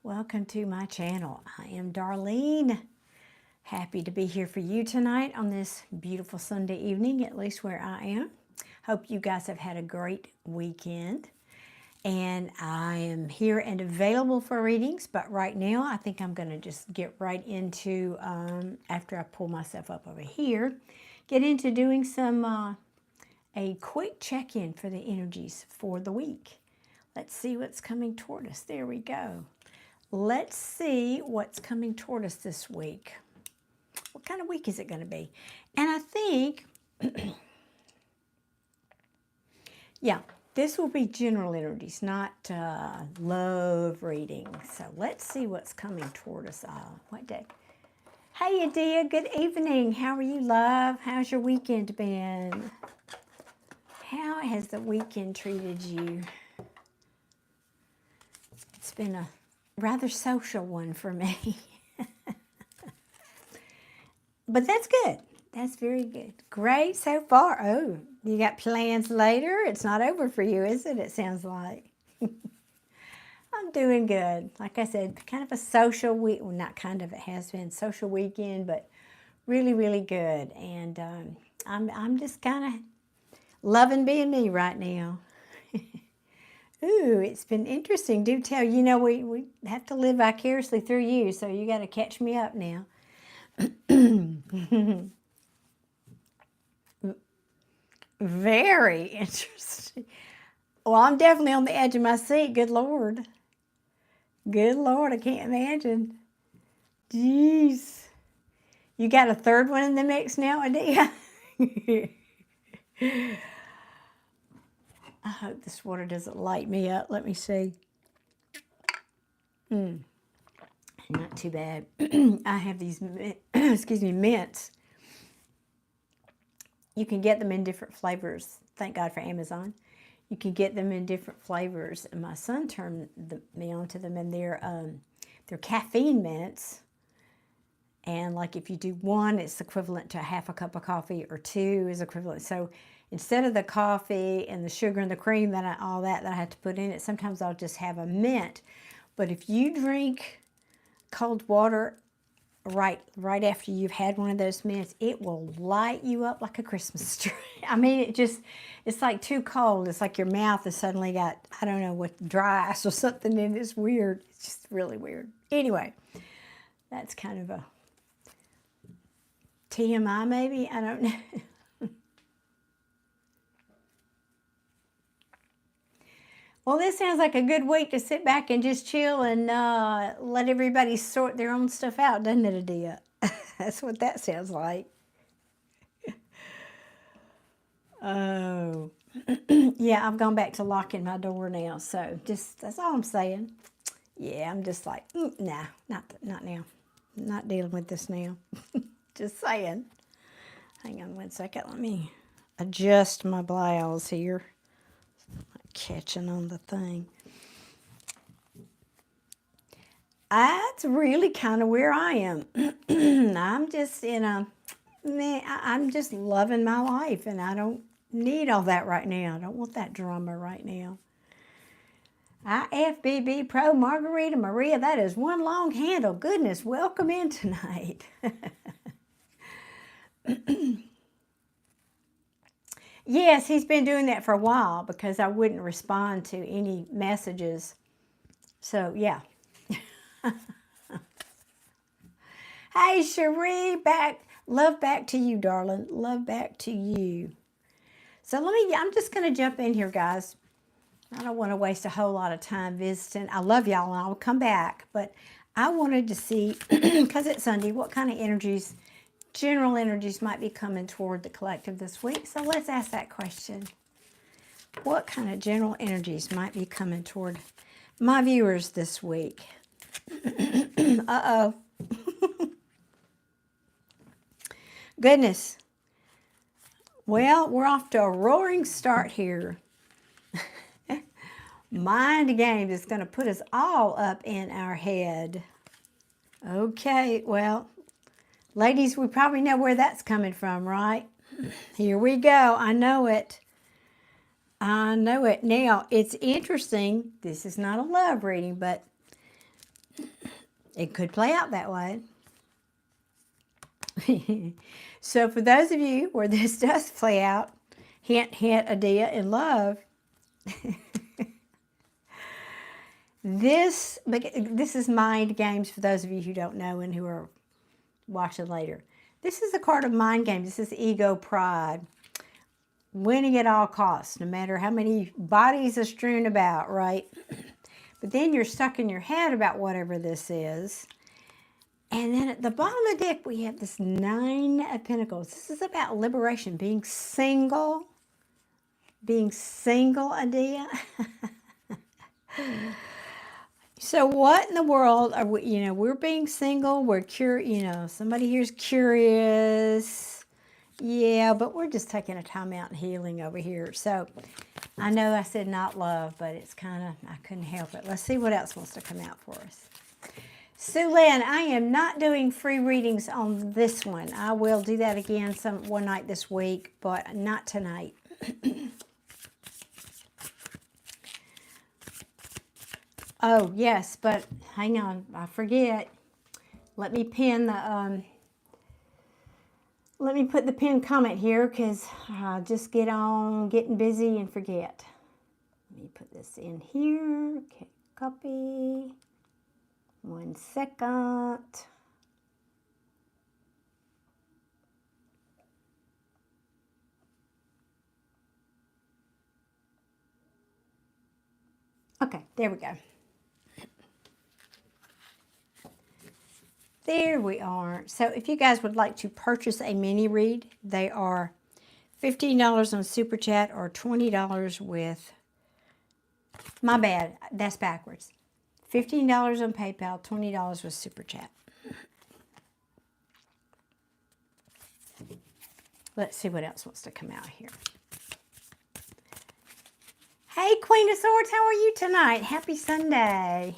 Welcome to my channel. I am Darlene. Happy to be here for you tonight on this beautiful Sunday evening, at least where I am. Hope you guys have had a great weekend. And I am here and available for readings, but right now I think I'm going to just get right into, after I pull myself up over here, get into doing some, a quick check-in for the energies for the week. Let's see what's coming toward us. There we go. Let's see what's coming toward us this week. What kind of week is it going to be? And I think, yeah, this will be general energies, not love reading. So let's see what's coming toward us. What day? Hey, Adia, good evening. How are you, love? How's your weekend been? How has the weekend treated you? It's been a rather social one for me. But that's good. That's very good. Great so far. Oh, you got plans later? It's not over for you, is it? It sounds like. I'm doing good. Like I said, kind of a social week. Well, not kind of. It has been social weekend, but really, really good. And I'm just kind of loving being me right now. Ooh, it's been interesting. Do tell. You know, we have to live vicariously through you, so you got to catch me up now. Very interesting. Well, I'm definitely on the edge of my seat. Good Lord. Good Lord, I can't imagine. Jeez. You got a third one in the mix now, Adia? I hope this water doesn't light me up. Let me see. Not too bad. I have these, excuse me, mints. You can get them in different flavors. Thank God for Amazon. You can get them in different flavors. And my son turned me onto them, and they're caffeine mints. And like if you do one, it's equivalent to half a cup of coffee, or two is equivalent. So instead of the coffee and the sugar and the cream that all that I have to put in it, sometimes I'll just have a mint. But if you drink cold water right after you've had one of those mints, it will light you up like a Christmas tree. I mean, it's like too cold. It's like your mouth has suddenly got, I don't know, what, dry ice or something in it. It's weird. It's just really weird. Anyway, that's kind of a TMI maybe. I don't know. Well, this sounds like a good week to sit back and just chill and let everybody sort their own stuff out, doesn't it, Adia? That's what that sounds like. Oh. Yeah, I've gone back to locking my door now, so just, that's all I'm saying. Yeah, I'm just like, nah, not now. I'm not dealing with this now. Just saying. Hang on one second. Let me adjust my blouse here. Catching on the thing. That's really kind of where I am. I'm just in a, I'm just loving my life, and I don't need all that right now. I don't want that drama right now. IFBB Pro Margarita Maria, that is one long handle. Goodness, welcome in tonight. Yes, he's been doing that for a while because I wouldn't respond to any messages. So, yeah. Hey, Cherie, love back to you, darling. Love back to you. So I'm just going to jump in here, guys. I don't want to waste a whole lot of time visiting. I love y'all, and I'll come back. But I wanted to see, because it's Sunday, what kind of energies, general energies might be coming toward the collective this week. So let's ask that question. What kind of general energies might be coming toward my viewers this week? Uh-oh. Goodness. Well, we're off to a roaring start here. Mind games is going to put us all up in our head. Okay, well, ladies, we probably know where that's coming from, right? Here we go. I know it. I know it. Now, it's interesting. This is not a love reading, but It could play out that way. So for those of you where this does play out, hint, hint, Adia, in love, this is mind games for those of you who don't know and who are watching later. This is a card of mind games. This is ego, pride, winning at all costs, no matter how many bodies are strewn about, right? But then you're stuck in your head about whatever this is. And then at the bottom of the deck, we have this 9 of Pentacles. This is about liberation, being single. Being single, Adia. So what in the world are we, we're being single. We're curious, somebody here's curious. Yeah, but we're just taking a time out and healing over here. So I know I said not love, but it's kind of, I couldn't help it. Let's see what else wants to come out for us. Sue Lynn, I am not doing free readings on this one. I will do that again one night this week, but not tonight. Oh, yes, but hang on, I forget. Let me pin the, let me put the pinned comment here because I just get on getting busy and forget. Let me put this in here. Okay, copy. 1 second. Okay, there we go. There we are. So if you guys would like to purchase a mini read, they are $15 on Super Chat or $20 with, my bad, that's backwards. $15 on PayPal, $20 with Super Chat. Let's see what else wants to come out here. Hey, Queen of Swords, how are you tonight? Happy Sunday.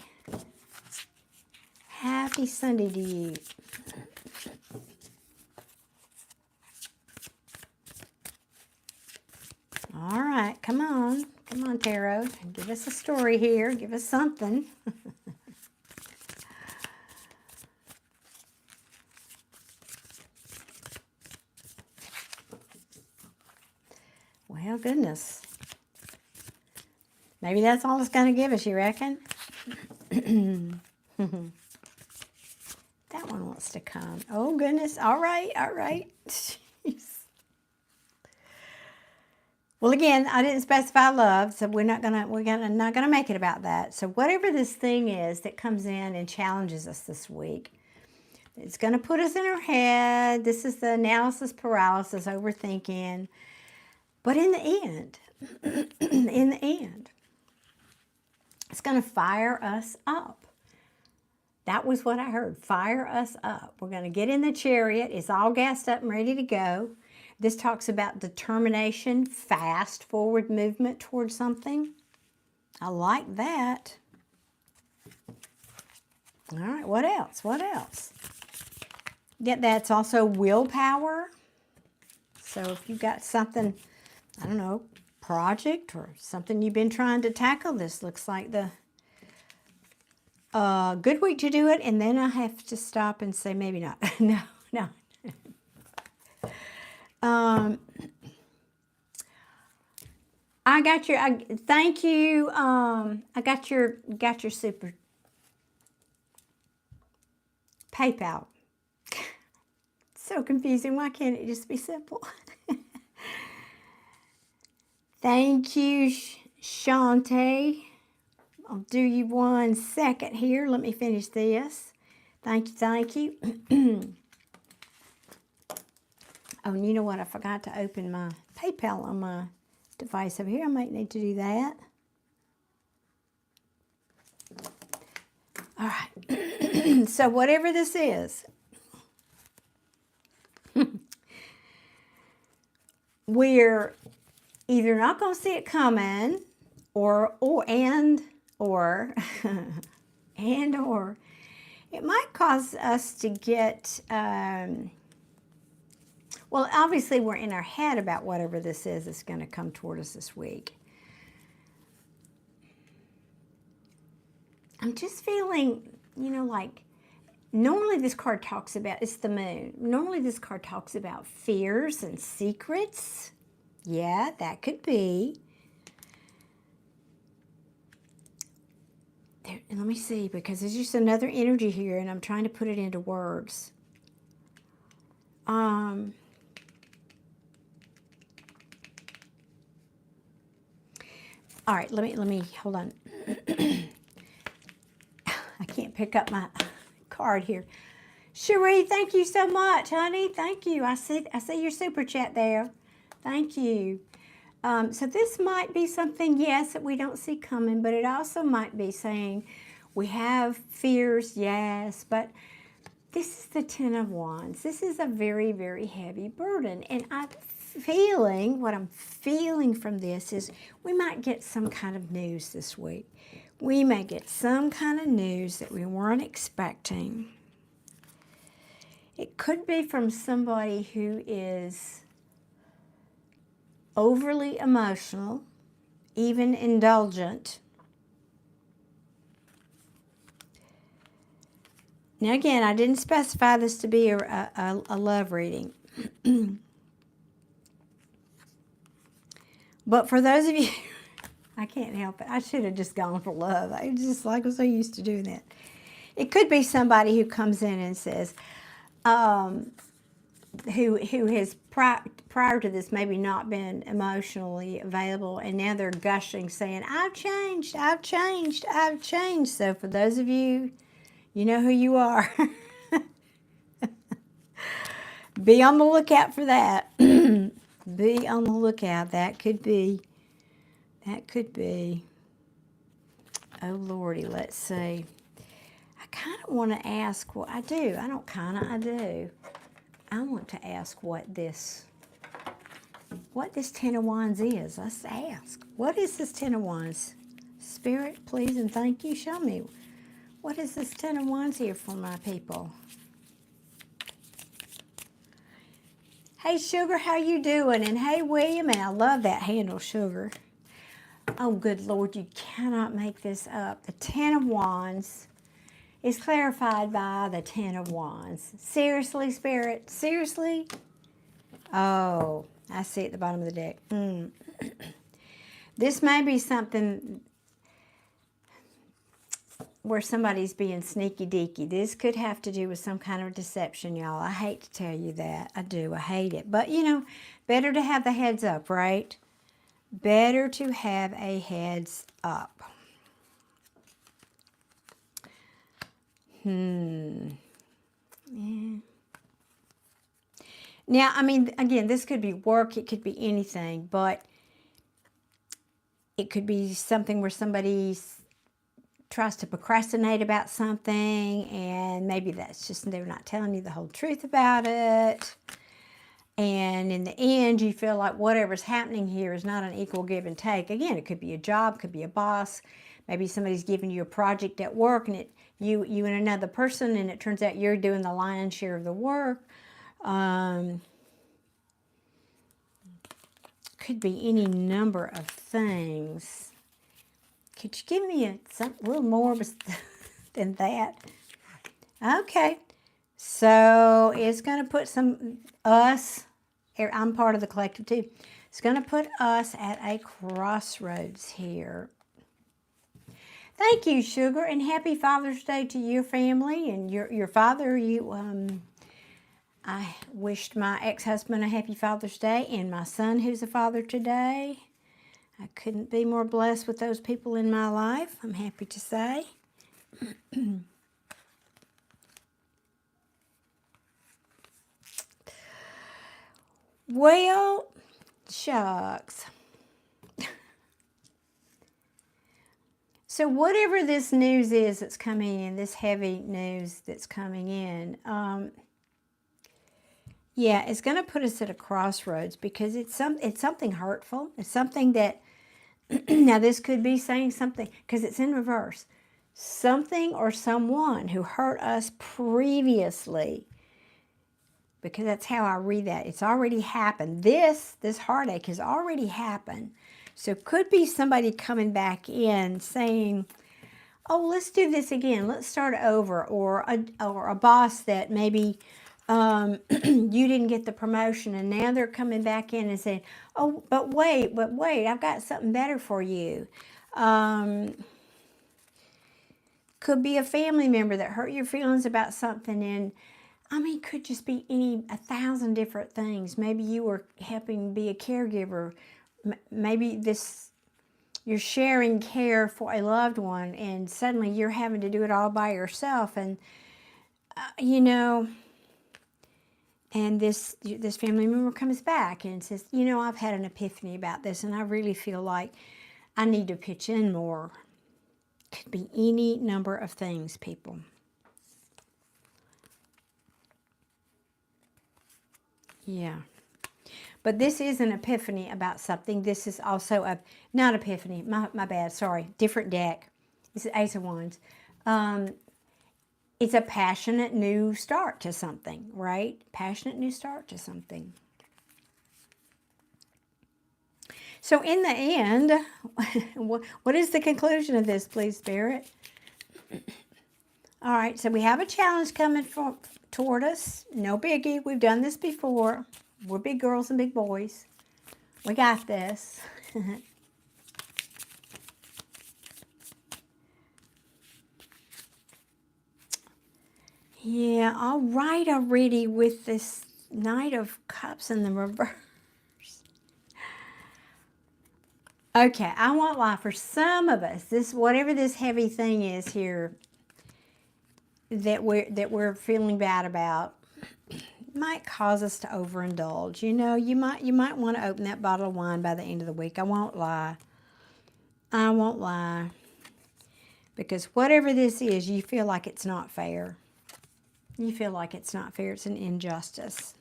Happy Sunday to you. All right, come on. Come on, Tarot. Give us a story here. Give us something. Well, goodness. Maybe that's all it's going to give us, you reckon? That one wants to come. Oh, goodness. All right, all right. Jeez. Well, again, I didn't specify love, so we're not gonna make it about that. So whatever this thing is that comes in and challenges us this week, it's gonna put us in our head. This is the analysis paralysis, overthinking. But in the end, it's gonna fire us up. That was what I heard. Fire us up. We're gonna get in the chariot. It's all gassed up and ready to go. This talks about determination, fast, forward movement towards something. I like that. All right, what else? What else? Yeah, that's also willpower. So if you've got something, I don't know, project or something you've been trying to tackle, this looks like the good week to do it. And then I have to stop and say maybe not. No. I got your, thank you. I got your super PayPal. So confusing. Why can't it just be simple? Thank you, Shantae. I'll do you 1 second here. Let me finish this. Thank you. Oh, and you know what? I forgot to open my PayPal on my device over here. I might need to do that. All right. So whatever this is, we're either not going to see it coming or it might cause us to get, well, obviously we're in our head about whatever this is that's going to come toward us this week. I'm just feeling, like Normally this card talks about, it's the moon. Normally this card talks about fears and secrets. Yeah, that could be. There, let me see, because there's just another energy here, and I'm trying to put it into words. All right, let me hold on. I can't pick up my card here. Cherie, thank you so much, honey. Thank you. I see your super chat there. Thank you. So this might be something, yes, that we don't see coming, but it also might be saying we have fears, yes, but this is the Ten of Wands. This is a very, very heavy burden. And what I'm feeling from this is we might get some kind of news this week. We may get some kind of news that we weren't expecting. It could be from somebody who is overly emotional, even indulgent. Now again, I didn't specify this to be a love reading. But for those of you, I can't help it. I should have just gone for love. I just like I'm so used to doing that. It could be somebody who comes in and says, who has prior to this maybe not been emotionally available, and now they're gushing, saying, I've changed, I've changed, I've changed. So for those of you, you know who you are. Be on the lookout for that. Be on the lookout. That could be. Oh, Lordy, let's see. I kind of want to ask, well, I do. I don't kind of, I do. I want to ask what this Ten of Wands is. Let's ask. What is this Ten of Wands? Spirit, please and thank you. Show me. What is this Ten of Wands here for my people? Hey, Sugar, how you doing? And hey, William, and I love that handle, Sugar. Oh, good Lord, you cannot make this up. The Ten of Wands is clarified by the Ten of Wands. Seriously, Spirit? Seriously? Oh, I see it at the bottom of the deck. This may be something where somebody's being sneaky deaky. This could have to do with some kind of deception, y'all. I hate to tell you that. I do. I hate it. But, you know, better to have the heads up, right? Better to have a heads up. Yeah. Now, I mean, again, this could be work. It could be anything. But it could be something where somebody tries to procrastinate about something, and maybe that's just they're not telling you the whole truth about it. And in the end, you feel like whatever's happening here is not an equal give and take. Again, it could be a job, could be a boss. Maybe somebody's giving you a project at work, and you and another person, and it turns out you're doing the lion's share of the work. Could be any number of things. Could you give me a little more than that? Okay. So it's going to put us, I'm part of the collective too. It's going to put us at a crossroads here. Thank you, Sugar, and happy Father's Day to your family and your father. I wished my ex-husband a happy Father's Day, and my son, who's a father today. I couldn't be more blessed with those people in my life, I'm happy to say. Well, shucks. So whatever this news is that's coming in, this heavy news that's coming in, yeah, it's going to put us at a crossroads because it's something hurtful. It's something that, now this could be saying something, because it's in reverse. Something or someone who hurt us previously, because that's how I read that. It's already happened. This heartache has already happened. So it could be somebody coming back in saying, oh, let's do this again. Let's start over. Or a boss that maybe you didn't get the promotion and now they're coming back in and saying, oh, but wait, I've got something better for you. Could be a family member that hurt your feelings about something, and I mean, could just be 1,000 different things. Maybe you were helping be a caregiver. Maybe you're sharing care for a loved one, and suddenly you're having to do it all by yourself. And you know, and this family member comes back and says, you know, I've had an epiphany about this, and I really feel like I need to pitch in more. Could be any number of things, people. Yeah. But this is an epiphany about something. This is also not epiphany, my bad, sorry, different deck. This is Ace of Wands. It's a passionate new start to something, right? Passionate new start to something. So in the end, what is the conclusion of this, please, Spirit? All right, so we have a challenge coming toward us. No biggie. We've done this before. We're big girls and big boys. We got this. Yeah, all right already with this Knight of Cups in the reverse. Okay, I won't lie. For some of us, whatever this heavy thing is here that we're feeling bad about might cause us to overindulge. You know, you might want to open that bottle of wine by the end of the week. I won't lie. I won't lie. Because whatever this is, you feel like it's not fair. You feel like it's not fair. It's an injustice.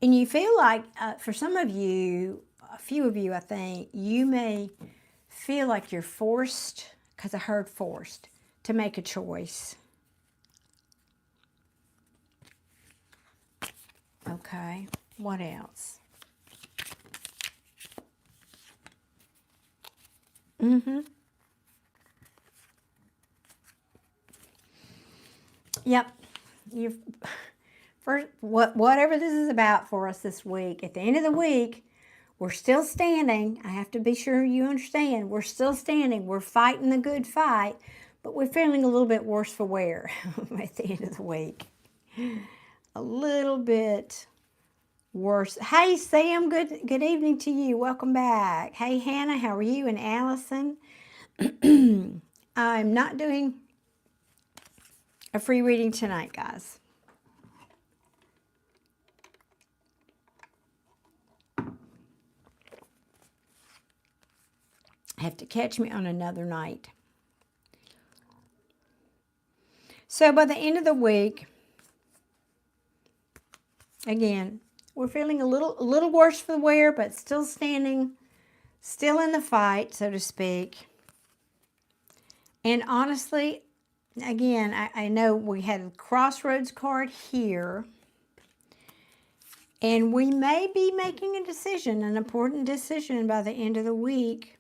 And you feel like, for some of you, a few of you, I think, you may feel like you're forced, because I heard forced, to make a choice. Okay, what else? Yep. Whatever this is about for us this week, at the end of the week, we're still standing. I have to be sure you understand. We're still standing. We're fighting the good fight, but we're feeling a little bit worse for wear at the end of the week. A little bit worse. Hey, Sam, good evening to you. Welcome back. Hey, Hannah, how are you? And Allison. I'm not doing a free reading tonight, guys. Have to catch me on another night. So by the end of the week, again, we're feeling a little worse for the wear, but still standing, still in the fight, so to speak. And honestly, again, I know we had a crossroads card here, and we may be making a decision, an important decision by the end of the week,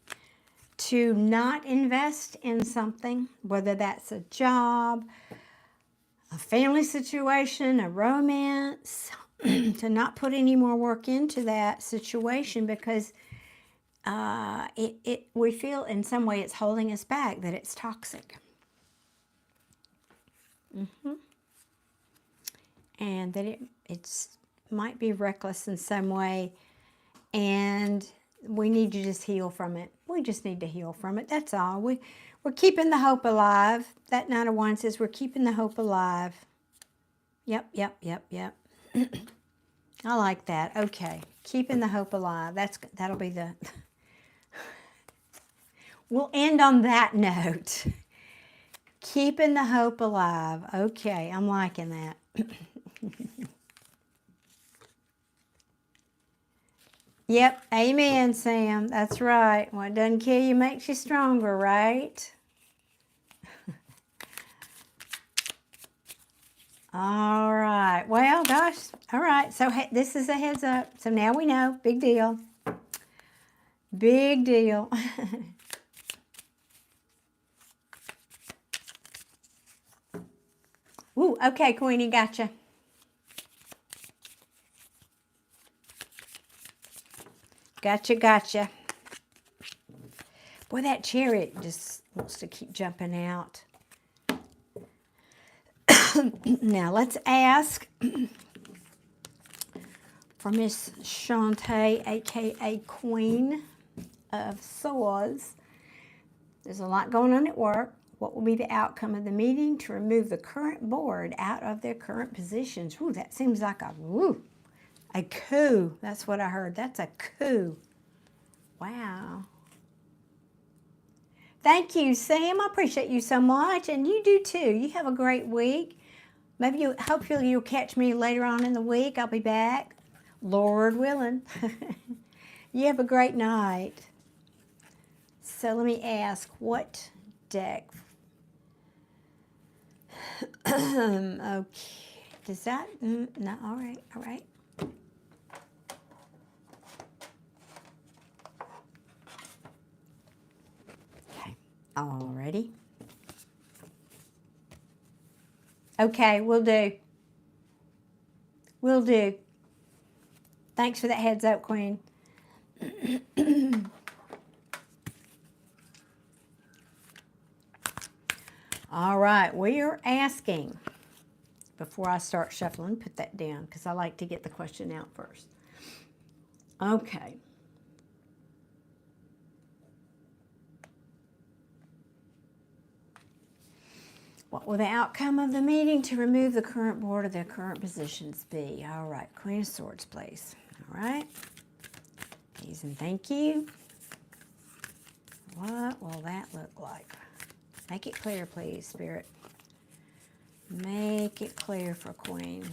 to not invest in something, whether that's a job, a family situation, a romance, to not put any more work into that situation because we feel in some way it's holding us back, that it's toxic. And that it might be reckless in some way, and we need to just heal from it. We just need to heal from it. That's all. We're keeping the hope alive. That Knight of Wands says we're keeping the hope alive. Yep. I like that. Okay. Keeping the hope alive. That'll be the... We'll end on that note. Keeping the hope alive. Okay. I'm liking that. Yep, amen, Sam. That's right. What doesn't kill you makes you stronger, right? All right. Well, gosh. All right. So this is a heads up. So now we know. Big deal. Big deal. Ooh, okay, Queenie, gotcha. Gotcha, gotcha. Boy, that chariot just wants to keep jumping out. Now, let's ask for Miss Shantae, a.k.a. Queen of Swords. There's a lot going on at work. What will be the outcome of the meeting to remove the current board out of their current positions? Ooh, that seems like a coup. That's what I heard. That's a coup. Wow. Thank you, Sam. I appreciate you so much, and you do too. You have a great week. Maybe hopefully you'll catch me later on in the week. I'll be back, Lord willing. You have a great night. So let me ask, what deck? Okay. Does that? No. All right. All right. Okay. Alrighty. Okay, we'll do. We'll do. Thanks for that heads up, Queen. All right, we are asking, before I start shuffling, put that down because I like to get the question out first. Okay. What will the outcome of the meeting to remove the current board of their current positions be? All right, Queen of Swords, please. All right. Please and thank you. What will that look like? Make it clear, please, Spirit. Make it clear for Queen.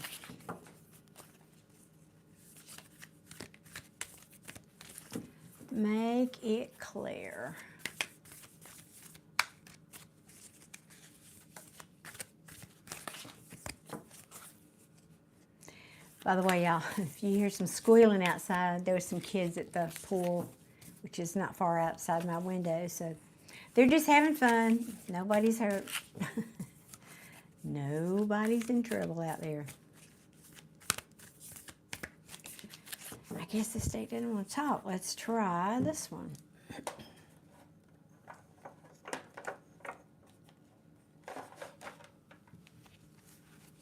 Make it clear. By the way, y'all, if you hear some squealing outside, there were some kids at the pool, which is not far outside my window, so they're just having fun. Nobody's hurt. Nobody's in trouble out there. I guess this deck didn't want to talk. Let's try this one.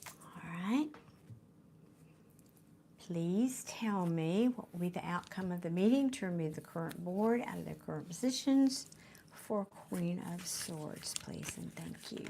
All right. Please tell me what will be the outcome of the meeting to remove the current board out of their current positions for Queen of Swords, please, and thank you.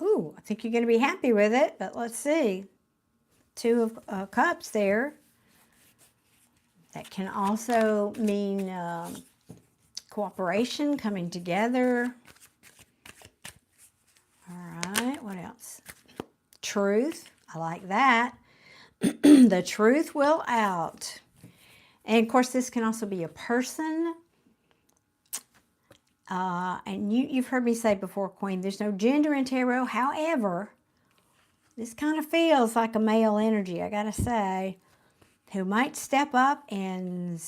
Ooh, I think you're going to be happy with it, but let's see. Two of Cups there. That can also mean cooperation, coming together. All right, what else? Truth. I like that. The truth will out. And of course, this can also be a person. And you've heard me say before, Queen, there's no gender in tarot. However, this kind of feels like a male energy, I gotta say, who might step up and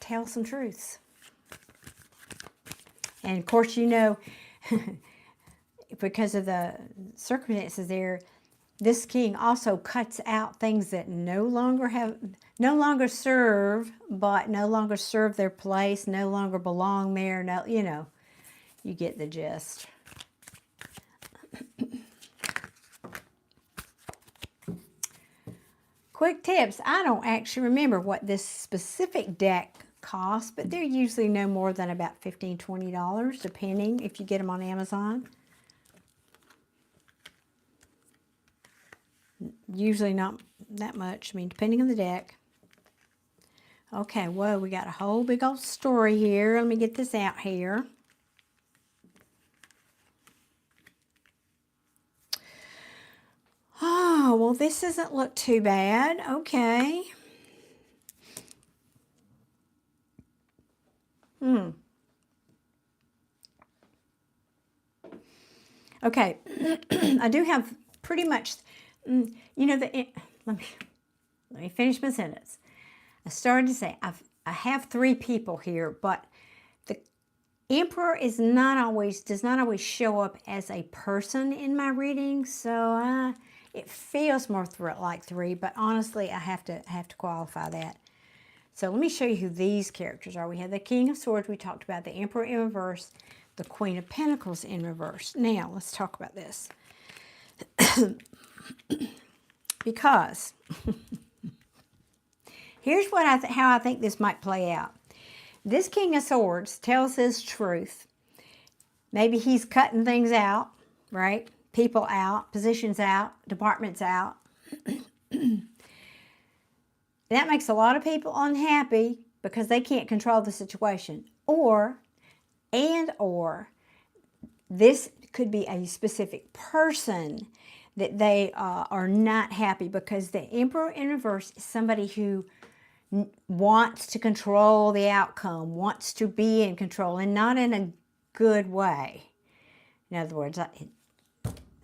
tell some truths. And of course, you know, because of the circumstances there, this king also cuts out things that no longer serve, but no longer serve their place, no longer belong there. No, you know, you get the gist. Quick tips. I don't actually remember what this specific deck costs, but they're usually no more than about $15, $20, depending if you get them on Amazon. Usually not that much. I mean, depending on the deck. Okay, whoa, we got a whole big old story here. Let me get this out here. Oh, well, this doesn't look too bad. Okay. Okay, I do have pretty much, you know, let me finish my sentence. I started to say I have three people here, but the Emperor does not always show up as a person in my reading, so it feels more like three, but honestly, I have to qualify that. So let me show you who these characters are. We have the King of Swords. We talked about the Emperor in reverse, the Queen of Pentacles in reverse. Now, let's talk about this. Because here's what how I think this might play out. This King of Swords tells his truth. Maybe he's cutting things out, right? People out, positions out, departments out. That makes a lot of people unhappy because they can't control the situation. Or this could be a specific person that they are not happy, because the Emperor in reverse is somebody who wants to control the outcome, wants to be in control, and not in a good way. In other words,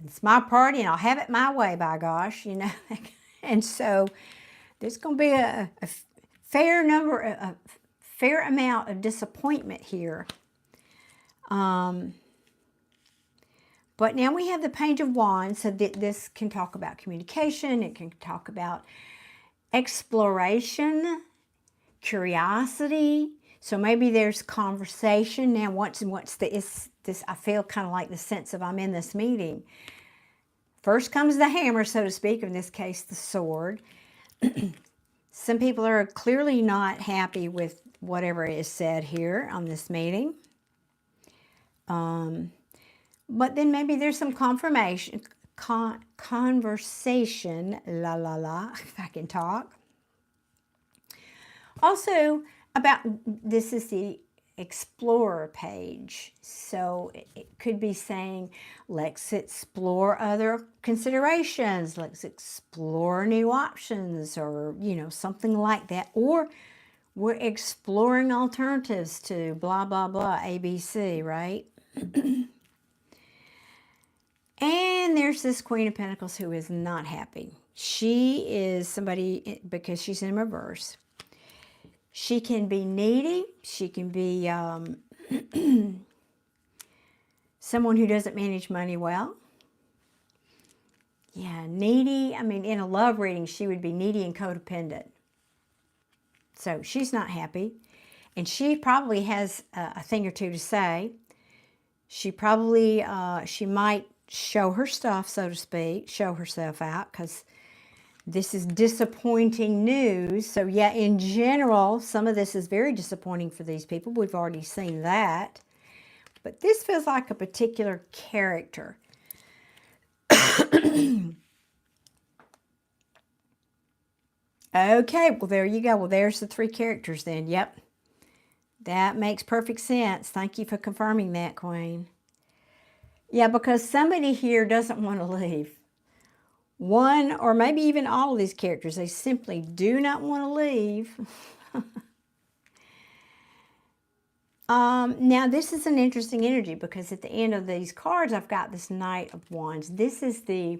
it's my party and I'll have it my way, by gosh, you know. And so there's going to be a fair amount of disappointment here. But now we have the Page of Wands, so that this can talk about communication. It can talk about exploration, curiosity. So maybe there's conversation. Now, once this, I feel kind of like the sense of I'm in this meeting. First comes the hammer, so to speak, in this case, the sword. Some people are clearly not happy with whatever is said here on this meeting. But then maybe there's some conversation, if I can talk. Also, this is the Explorer page. So it could be saying, let's explore other considerations. Let's explore new options, or, you know, something like that. Or we're exploring alternatives to blah, blah, blah, ABC, right? And there's this Queen of Pentacles who is not happy. She is somebody, because she's in reverse. She can be needy. She can be someone who doesn't manage money well. Yeah, needy. I mean, in a love reading, she would be needy and codependent. So she's not happy. And she probably has a thing or two to say. She probably, she might show her stuff, so to speak, show herself out, because this is disappointing news. So yeah, in general, some of this is very disappointing for these people. We've already seen that. But this feels like a particular character. Okay, well, there you go. Well, there's the three characters then. Yep. That makes perfect sense. Thank you for confirming that, Queen. Yeah, because somebody here doesn't want to leave. One, or maybe even all of these characters, they simply do not want to leave. Now, this is an interesting energy, because at the end of these cards, I've got this Knight of Wands. This is the,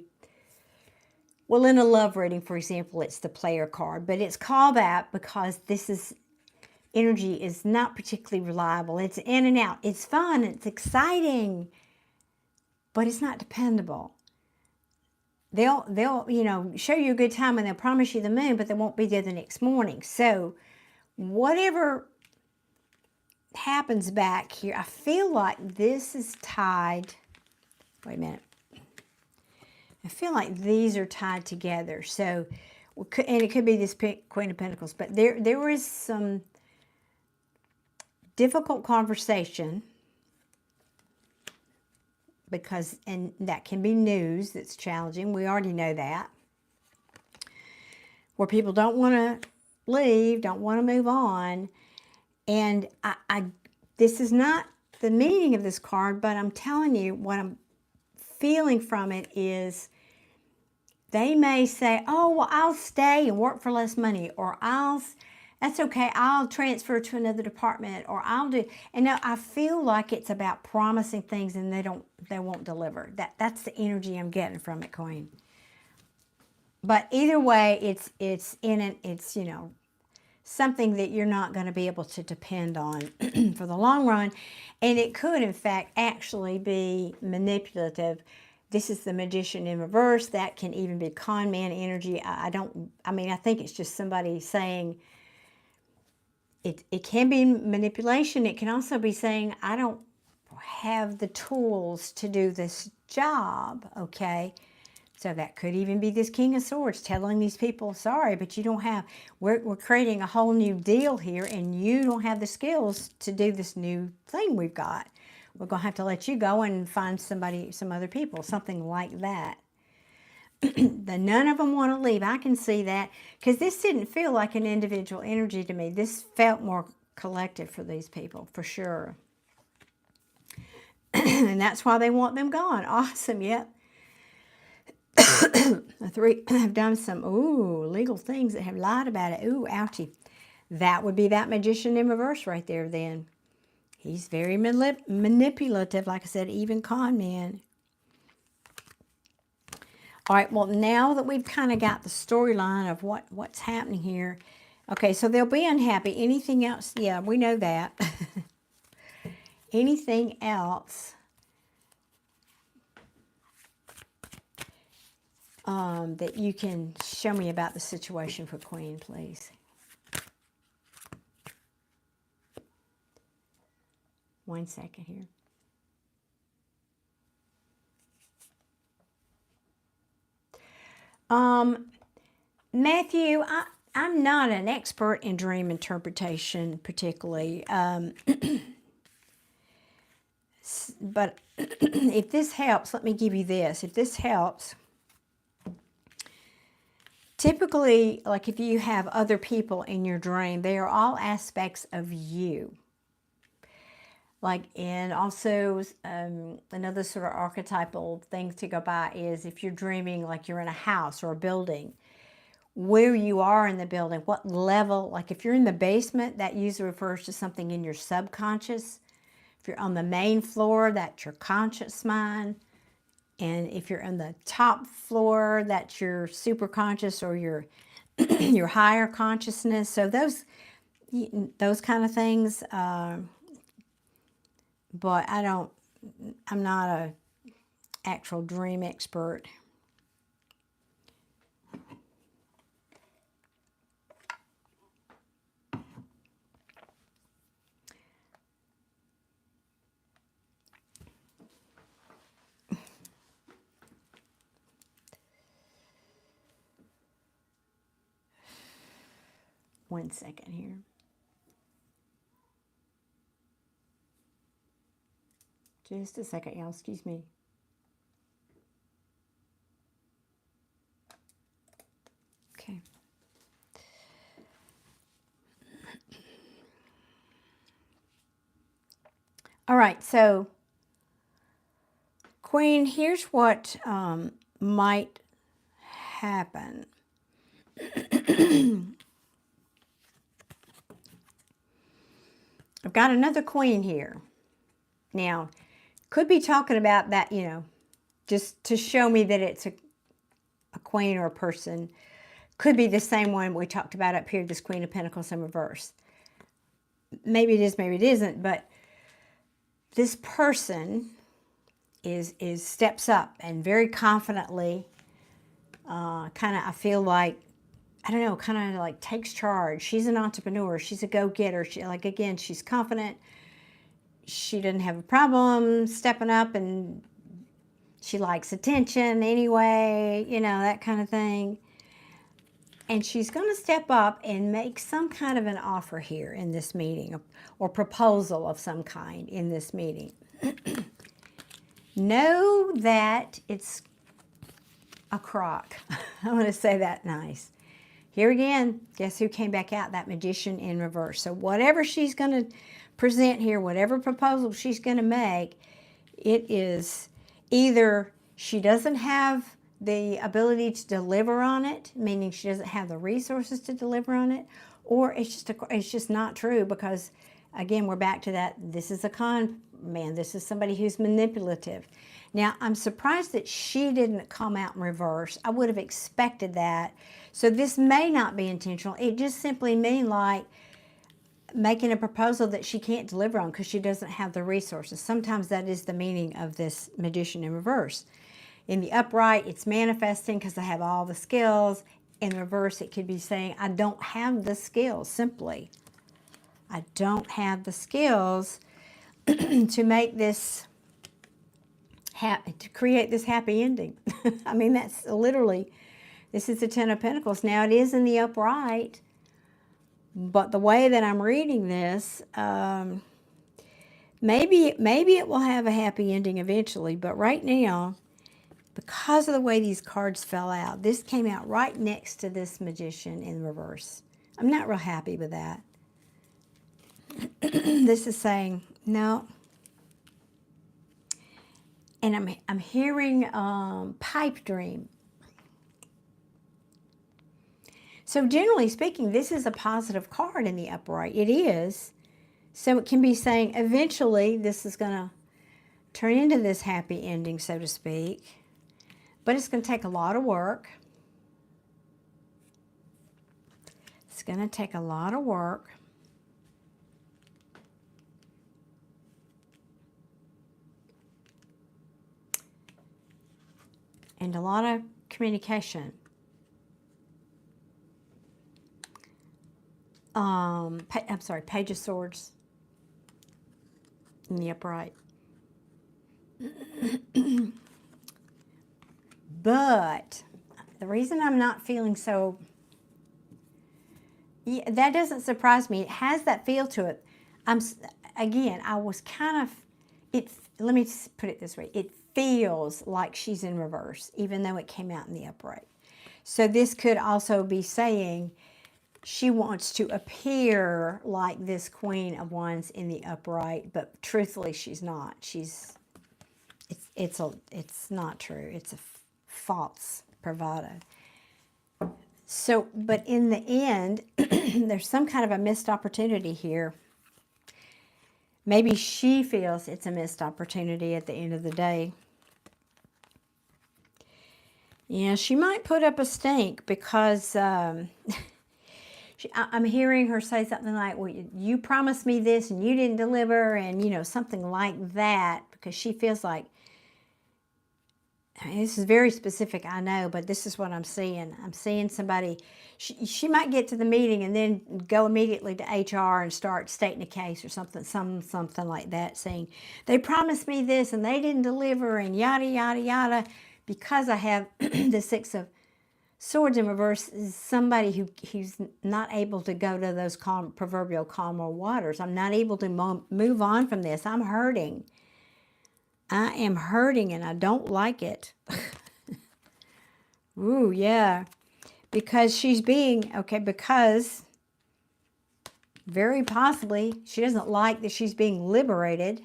well, in a love reading, for example, it's the player card. But it's called that because this is, energy is not particularly reliable. It's in and out. It's fun. It's exciting. But it's not dependable. They'll you know, show you a good time and they'll promise you the moon, but they won't be there the next morning. So whatever happens back here, I feel like this is tied. Wait a minute. I feel like these are tied together. So, and it could be this Queen of Pentacles, but there was some difficult conversation. Because, and that can be news that's challenging. We already know that. Where people don't want to leave, don't want to move on. And this is not the meaning of this card, but I'm telling you what I'm feeling from it is they may say, oh, well, I'll stay and work for less money, or I'll That's okay. I'll transfer to another department, or I'll do. And now I feel like it's about promising things and they won't deliver. That's the energy I'm getting from it, Queen. But either way, it's something that you're not going to be able to depend on for the long run. And it could, in fact, actually be manipulative. This is the Magician in reverse. That can even be con man energy. I think it's just somebody saying, it can be manipulation. It can also be saying, I don't have the tools to do this job, okay? So that could even be this King of Swords telling these people, sorry, but you don't have, we're creating a whole new deal here, and you don't have the skills to do this new thing we've got. We're going to have to let you go and find somebody, some other people, something like that. None of them want to leave. I can see that, because this didn't feel like an individual energy to me. This felt more collective for these people, for sure. And that's why they want them gone. Awesome, yep. The three have done some, legal things that have lied about it. Ooh, ouchie. That would be that Magician in reverse right there then. He's very manipulative, like I said, even con man. All right, well, now that we've kind of got the storyline of what's happening here. Okay, so they'll be unhappy. Anything else? Yeah, we know that. Anything else that you can show me about the situation for Queen, please? One second here. Matthew, I'm not an expert in dream interpretation particularly, but if this helps, let me give you this. If this helps, typically, like if you have other people in your dream, they are all aspects of you. Like, and also another sort of archetypal thing to go by is if you're dreaming like you're in a house or a building, where you are in the building, what level, like if you're in the basement, that usually refers to something in your subconscious. If you're on the main floor, that's your conscious mind. And if you're on the top floor, that's your superconscious or your your higher consciousness. So those kind of things. But I'm not a actual dream expert. One second here. Just a second, y'all. Excuse me. Okay. All right, so Queen, here's what might happen. I've got another Queen here. Now, could be talking about that, just to show me that it's a Queen or a person. Could be the same one we talked about up here, this Queen of Pentacles in reverse. Maybe it is, maybe it isn't, but this person is steps up and very confidently, kind of, I feel like, I don't know, kind of like takes charge. She's an entrepreneur. She's a go-getter. Again, she's confident. She doesn't have a problem stepping up, and she likes attention anyway, that kind of thing. And she's going to step up and make some kind of an offer here in this meeting, or proposal of some kind in this meeting. Know that it's a crock. I'm going to say that nice. Here again, guess who came back out? That Magician in reverse. So whatever she's going to present here, whatever proposal she's going to make, it is either she doesn't have the ability to deliver on it, meaning she doesn't have the resources to deliver on it, or it's just not true, because again, we're back to that. This is a con man. This is somebody who's manipulative. Now, I'm surprised that she didn't come out in reverse. I would have expected that. So this may not be intentional. It just simply means like making a proposal that she can't deliver on because she doesn't have the resources. Sometimes that is the meaning of this Magician in reverse. In the upright, it's manifesting because I have all the skills. In reverse, it could be saying, I don't have the skills, simply. I don't have the skills to make this to create this happy ending. I mean, that's literally, this is the Ten of Pentacles. Now, it is in the upright, but the way that I'm reading this, maybe it will have a happy ending eventually, but right now, because of the way these cards fell out, this came out right next to this Magician in reverse. I'm not real happy with that. This is saying, no. And I'm hearing pipe dream. So generally speaking, this is a positive card in the upright. It is. So it can be saying eventually this is going to turn into this happy ending, so to speak. But it's going to take a lot of work. It's going to take a lot of work. And a lot of communication. I'm sorry, Page of Swords in the upright. But the reason I'm not feeling so, yeah, that doesn't surprise me. It has that feel to it. Again, I was kind of, let me put it this way. It feels like she's in reverse, even though it came out in the upright. So this could also be saying she wants to appear like this Queen of Wands in the upright, but truthfully, she's not. It's not true. It's a false bravado. So, but in the end, there's some kind of a missed opportunity here. Maybe she feels it's a missed opportunity at the end of the day. Yeah, she might put up a stink because I'm hearing her say something like, well, you promised me this and you didn't deliver, and, you know, something like that, because she feels like, I mean, this is very specific, I know, but this is what I'm seeing. I'm seeing somebody, she might get to the meeting and then go immediately to HR and start stating a case or something like that, saying, they promised me this and they didn't deliver and yada, yada, yada. Because I have the Six of Swords in reverse, is somebody who's not able to go to those proverbial calmer waters. I'm not able to move on from this. I'm hurting. I am hurting and I don't like it. Ooh, yeah. Because she's being, okay, because very possibly she doesn't like that she's being liberated,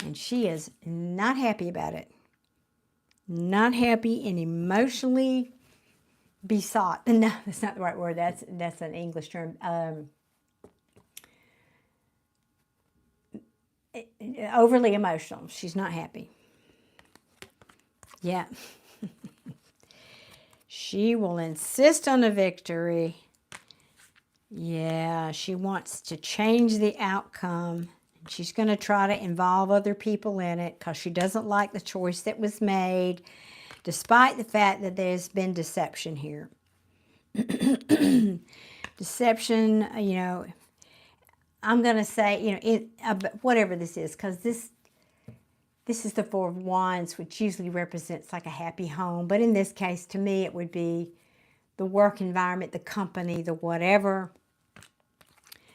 and she is not happy about it. Not happy and emotionally besought. No, that's not the right word. That's an English term. Overly emotional. She's not happy. Yeah. She will insist on a victory. Yeah, she wants to change the outcome. She's going to try to involve other people in it because she doesn't like the choice that was made, despite the fact that there's been deception here. Deception, you know, I'm going to say, you know, whatever this is, because this is the Four of Wands, which usually represents like a happy home. But in this case, to me, it would be the work environment, the company, the whatever.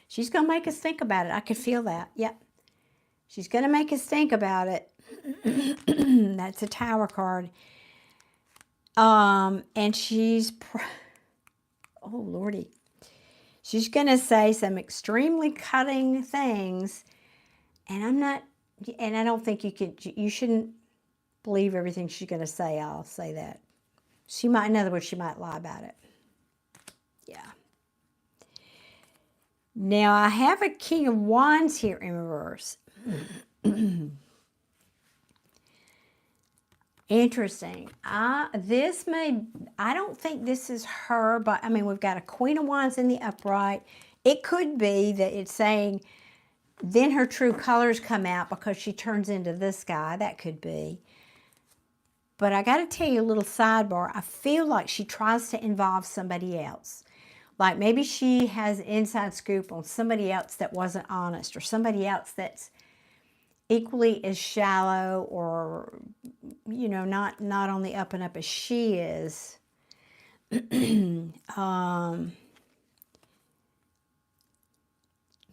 She's going to make us think about it. I could feel that. Yep. She's going to make us think about it. That's a Tower card. And she's, oh, Lordy. She's going to say some extremely cutting things. And I don't think you shouldn't believe everything she's going to say. I'll say that. In other words, she might lie about it. Yeah. Now, I have a King of Wands here in reverse. Interesting. I don't think this is her, but I mean, we've got a Queen of Wands in the upright. It could be that it's saying, then her true colors come out because she turns into this guy. That could be. But I got to tell you a little sidebar. I feel like she tries to involve somebody else. Like maybe she has an inside scoop on somebody else that wasn't honest, or somebody else that's equally as shallow, or, you know, not on the up and up as she is.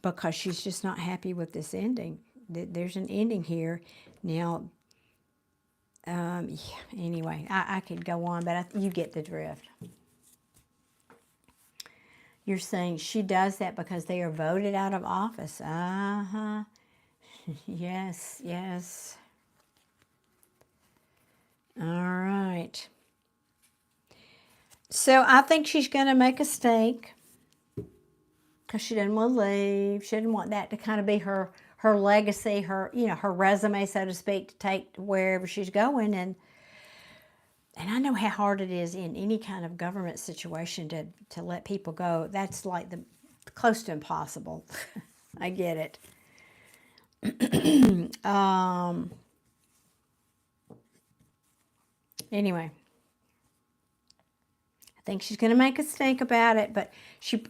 Because she's just not happy with this ending. There's an ending here. Now, yeah, anyway, I could go on, but you get the drift. You're saying she does that because they are voted out of office. Uh-huh. Yes, yes. All right. So I think she's going to make a stake because she doesn't want to leave. She doesn't want that to kind of be her legacy, her, you know, her resume, so to speak, to take wherever she's going. And I know how hard it is in any kind of government situation to let people go. That's like the close to impossible. I get it. Anyway, I think she's going to make a stink about it, but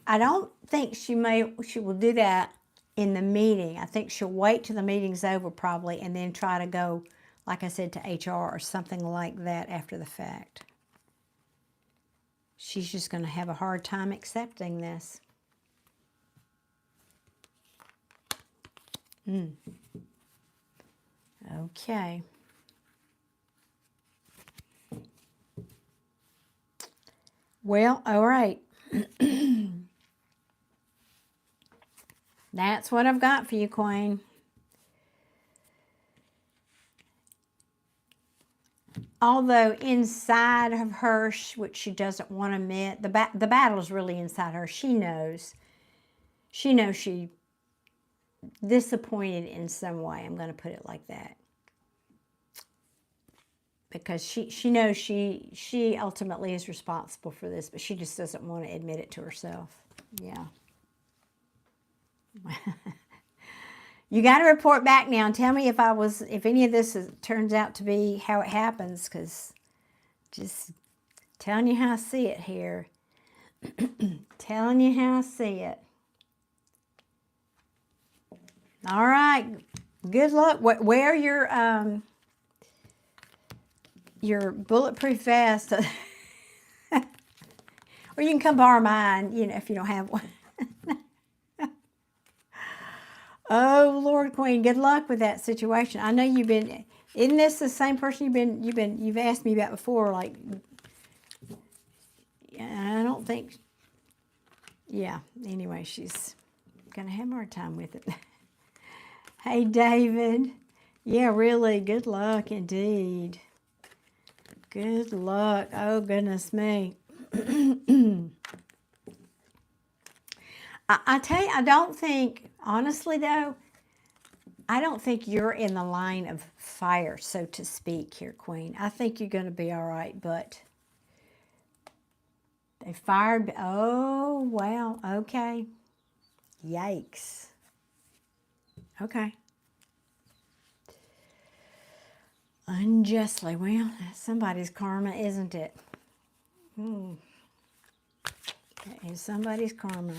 I don't think she will do that in the meeting. I think she'll wait till the meeting's over probably, and then try to go, like I said, to HR or something like that after the fact. She's just going to have a hard time accepting this. Okay. Well, all right. That's what I've got for you, Queen. Although inside of her, which she doesn't want to admit, the battle is really inside her. She knows. She knows she disappointed in some way. I'm going to put it like that. Because she knows she ultimately is responsible for this, but she just doesn't want to admit it to herself. Yeah. You got to report back now and tell me if any of this turns out to be how it happens, because just telling you how I see it here. Telling you how I see it. All right. Good luck. Wear your bulletproof vest. Or you can come borrow mine, you know, if you don't have one. Oh, Lord, Queen, good luck with that situation. I know isn't this the same person you've asked me about before? Like, I don't think, yeah, anyway, she's going to have a hard time with it. Hey, David. Yeah, really, good luck indeed. Good luck. Oh, goodness me. I tell you, I don't think, honestly though, I don't think you're in the line of fire, so to speak here, Queen. I think you're going to be all right, but they fired. Oh, wow. Okay. Yikes. Okay. Unjustly. Well, that's somebody's karma, isn't it? That is somebody's karma.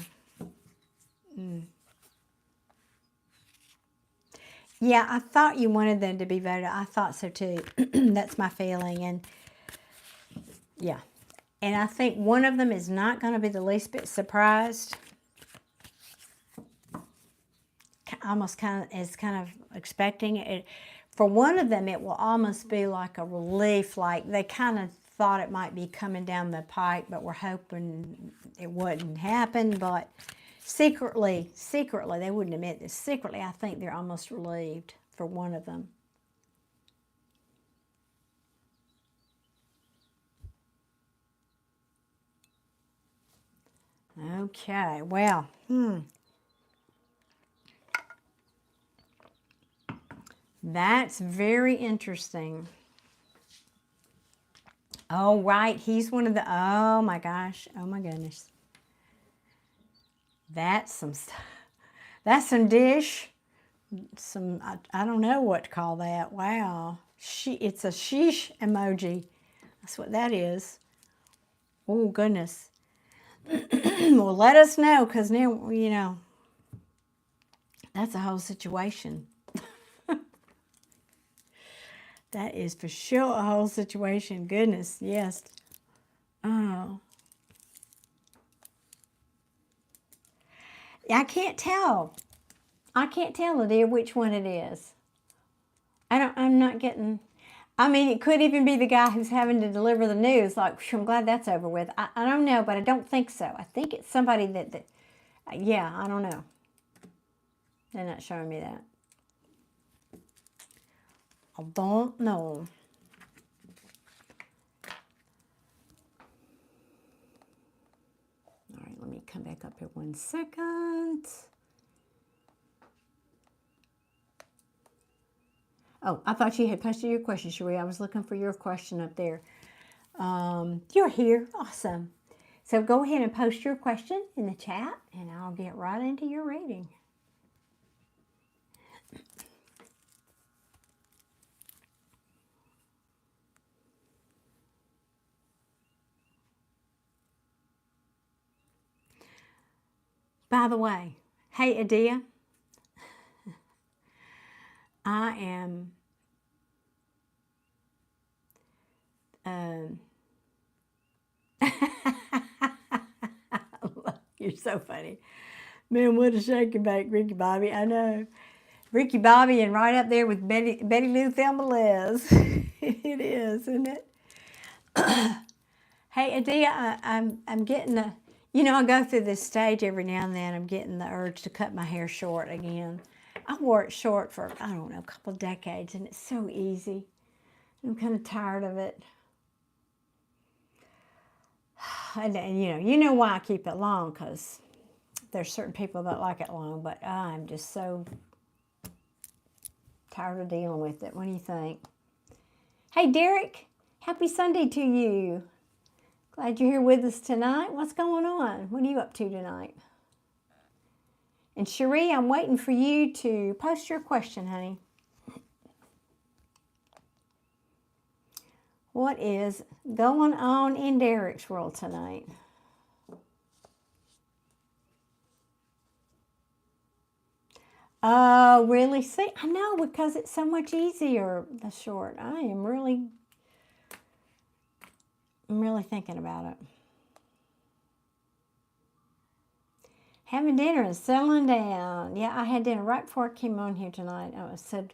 Yeah, I thought you wanted them to be voted. I thought so too. That's my feeling. And yeah. And I think one of them is not going to be the least bit surprised. Almost kind of expecting it. For one of them, it will almost be like a relief. Like they kind of thought it might be coming down the pike, but we're hoping it wouldn't happen. But secretly, they wouldn't admit this. Secretly, I think they're almost relieved for one of them. Okay, well, That's very interesting. Oh, right. He's one of the, oh my gosh. Oh my goodness. That's some stuff. That's some dish. Some, I don't know what to call that. Wow. It's a sheesh emoji. That's what that is. Oh, goodness. Well, let us know, because now, that's a whole situation. That is for sure a whole situation. Goodness, yes. Oh. I can't tell. I can't tell, dear, which one it is. I'm not getting... I mean, it could even be the guy who's having to deliver the news. Like, I'm glad that's over with. I don't know, but I don't think so. I think it's somebody that yeah, I don't know. They're not showing me that. I don't know. All right, let me come back up here 1 second. Oh, I thought you had posted your question, Cherie. I was looking for your question up there. You're here. Awesome. So go ahead and post your question in the chat, and I'll get right into your reading. By the way, hey, Adia, I am you're so funny. Man, what a shake and bake, Ricky Bobby. I know. Ricky Bobby, and right up there with Betty Lou Thelma Les. It is, isn't it? Hey, Adia, I'm getting the, I go through this stage every now and then. I'm getting the urge to cut my hair short again. I wore it short for, I don't know, a couple decades, and it's so easy. I'm kind of tired of it. And you know why I keep it long, because there's certain people that like it long, but I'm just so tired of dealing with it. What do you think? Hey, Derek, happy Sunday to you. Glad you're here with us tonight. What's going on? What are you up to tonight? And Cherie, I'm waiting for you to post your question, honey. What is going on in Derek's world tonight? Oh, really? See, I know, because it's so much easier, the short. I'm really thinking about it. Having dinner and settling down. Yeah, I had dinner right before I came on here tonight. I said,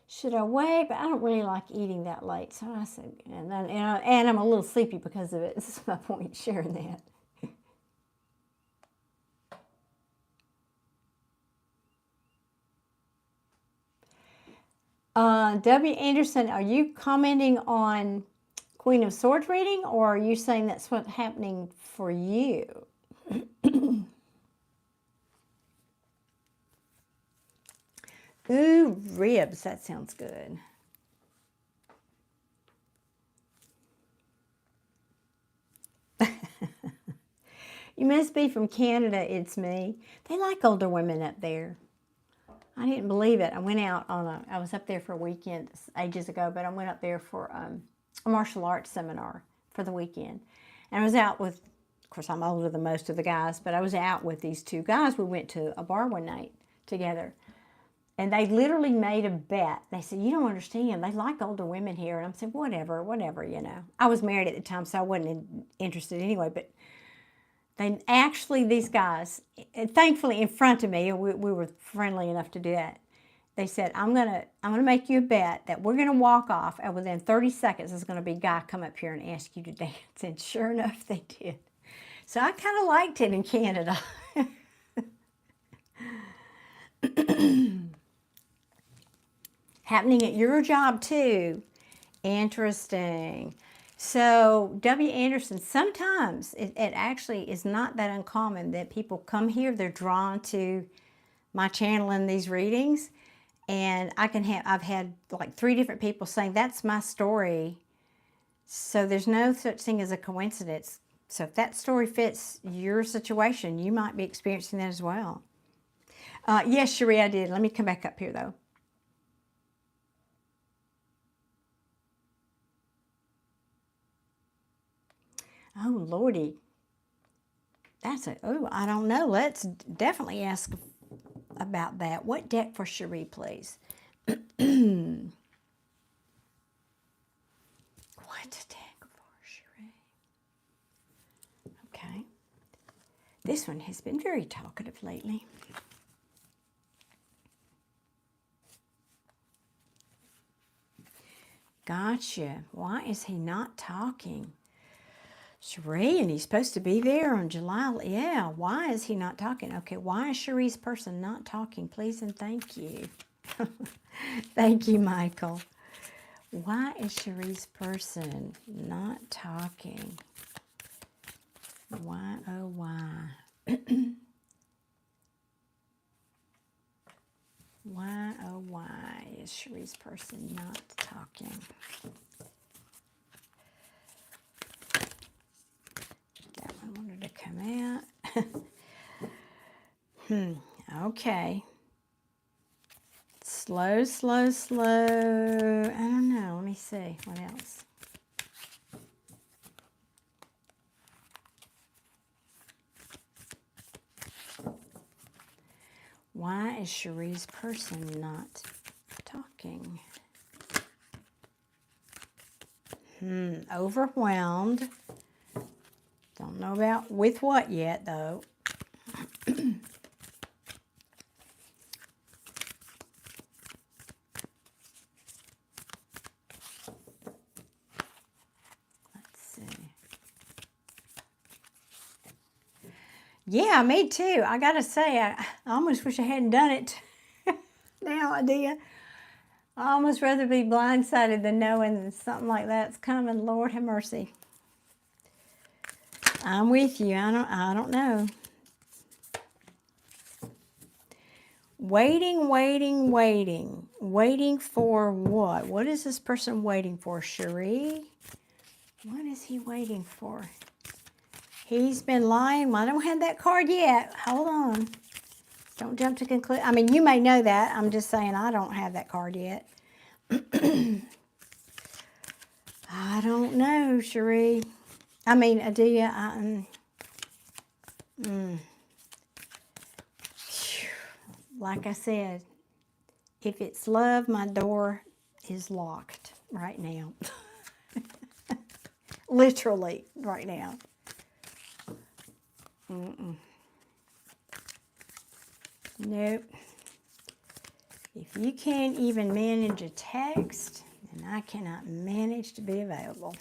should I wait? But I don't really like eating that late. So I said, and I'm a little sleepy because of it. This is my point, sharing that. W. Anderson, are you commenting on Queen of Swords reading, or are you saying that's what's happening for you? Ooh, ribs. That sounds good. You must be from Canada, it's me. They like older women up there. I didn't believe it. I went out I was up there for a weekend ages ago, but I went up there for a martial arts seminar for the weekend. And I was out with, of course, I'm older than most of the guys, but I was out with these two guys. We went to a bar one night together. And they literally made a bet. They said, you don't understand. They like older women here. And I said, whatever, I was married at the time, so I wasn't interested anyway. But they actually, these guys, thankfully in front of me, we were friendly enough to do that. They said, I'm gonna make you a bet that we're gonna walk off, and within 30 seconds, there's gonna be a guy come up here and ask you to dance. And sure enough, they did. So I kind of liked it in Canada. Happening at your job too. Interesting. So, W. Anderson, sometimes it actually is not that uncommon that people come here, they're drawn to my channel and these readings, And I've had like 3 different people saying, that's my story. So there's no such thing as a coincidence. So if that story fits your situation, you might be experiencing that as well. Yes, Cherie, I did. Let me come back up here, though. Oh, Lordy. I don't know. Let's definitely ask about that. What deck for Cherie, please? What deck for Cherie? Okay. This one has been very talkative lately. Gotcha. Why is he not talking? Cherie, and he's supposed to be there on July. Yeah, why is he not talking? Okay, why is Cherie's person not talking? Please and thank you. Thank you, Michael. Why is Cherie's person not talking? Why, oh, why? Why, oh, why is Cherie's person not talking? That one wanted to come out. Okay. Slow, slow, slow. I don't know. Let me see. What else? Why is Cherie's person not talking? Overwhelmed. Don't know about with what yet, though. Let's see. Yeah, me too. I gotta say, I almost wish I hadn't done it. Now I do. I almost rather be blindsided than knowing something like that's coming. Lord have mercy. I'm with you. I don't know. Waiting, waiting, waiting. Waiting for what? What is this person waiting for, Cherie? What is he waiting for? He's been lying. Well, I don't have that card yet. Hold on. Don't jump to conclusion. I mean, you may know that. I'm just saying I don't have that card yet. I don't know, Cherie. I mean, Adia, like I said, if it's love, my door is locked right now. Literally, right now. Nope. If you can't even manage a text, then I cannot manage to be available.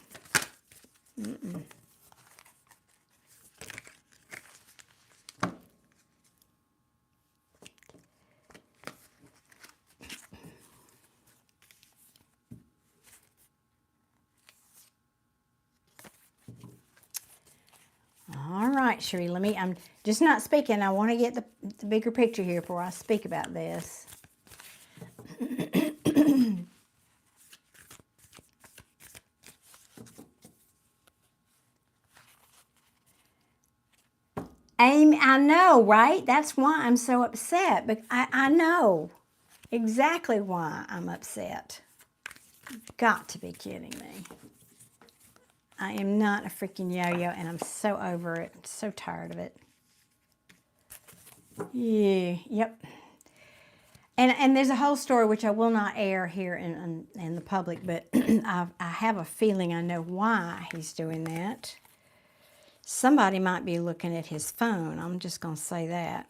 All right, Cherie, I'm just not speaking. I want to get the bigger picture here before I speak about this. Amy, I know, right? That's why I'm so upset. But I know exactly why I'm upset. Got to be kidding me. I am not a freaking yo-yo, and I'm so over it. I'm so tired of it. Yeah, yep. And there's a whole story which I will not air here in the public, but I have a feeling I know why he's doing that. Somebody might be looking at his phone. I'm just going to say that.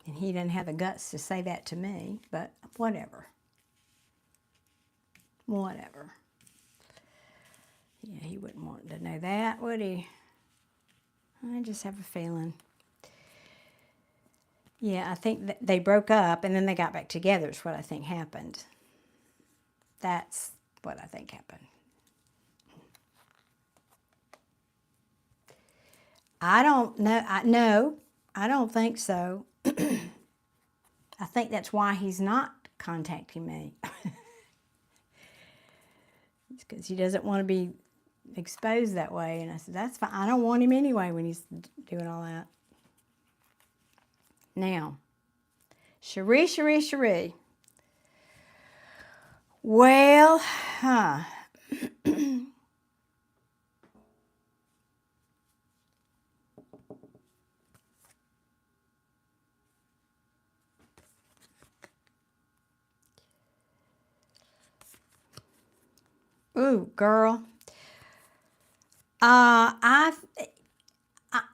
And he didn't have the guts to say that to me, but whatever. Whatever. Yeah, he wouldn't want to know that, would he? I just have a feeling. Yeah, I think that they broke up and then they got back together is what I think happened. That's what I think happened. I don't know. No, I don't think so. I think that's why he's not contacting me. It's because he doesn't want to be exposed that way. And I said, that's fine. I don't want him anyway when he's doing all that. Now, Cherie. Well, ooh, girl.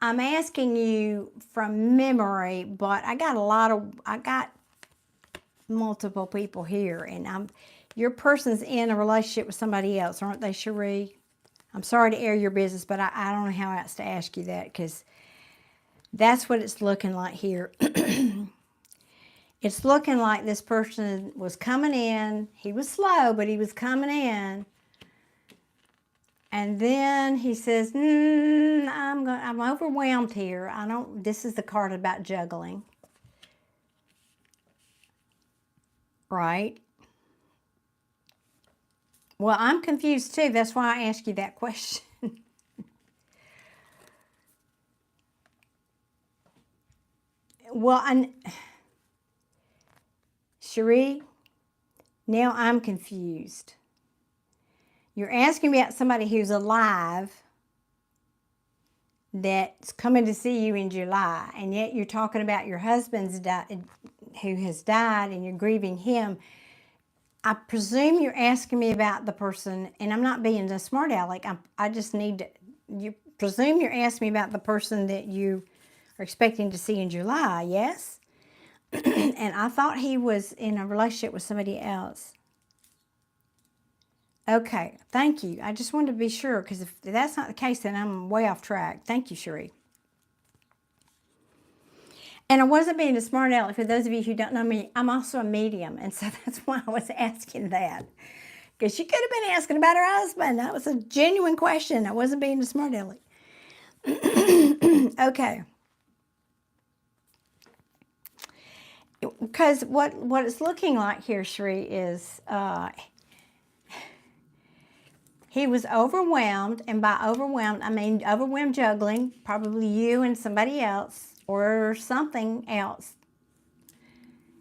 I'm asking you from memory, but I got multiple people here, and your person's in a relationship with somebody else, aren't they, Cherie? I'm sorry to air your business, but I don't know how else to ask you that, because that's what it's looking like here. It's looking like this person was coming in. He was slow, but he was coming in. And then he says, I'm overwhelmed here. This is the card about juggling. Right? Well, I'm confused too. That's why I asked you that question. Well, Cherie, now I'm confused. You're asking me about somebody who's alive that's coming to see you in July, and yet you're talking about your husband's who has died, and you're grieving him. I presume you're asking me about the person, and I'm not being a smart aleck. I just need to, you presume you're asking me about the person that you are expecting to see in July, yes? And I thought he was in a relationship with somebody else. Okay, thank you. I just wanted to be sure, because if that's not the case, then I'm way off track. Thank you, Cherie. And I wasn't being a smart aleck. For those of you who don't know me, I'm also a medium, and so that's why I was asking that. Because she could have been asking about her husband. That was a genuine question. I wasn't being a smart aleck. Okay. Because what it's looking like here, Cherie, is he was overwhelmed, and by overwhelmed, I mean overwhelmed juggling, probably you and somebody else or something else.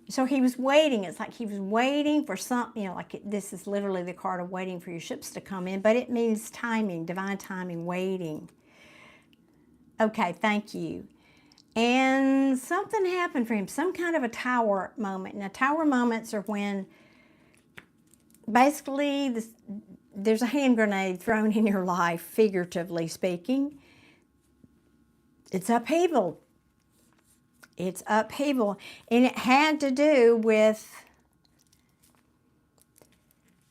So he was waiting. It's like he was waiting for something, like this is literally the card of waiting for your ships to come in, but it means timing, divine timing, waiting. Okay, thank you. And something happened for him, some kind of a tower moment. Now, tower moments are when basically there's a hand grenade thrown in your life, figuratively speaking. It's upheaval. It's upheaval. And it had to do with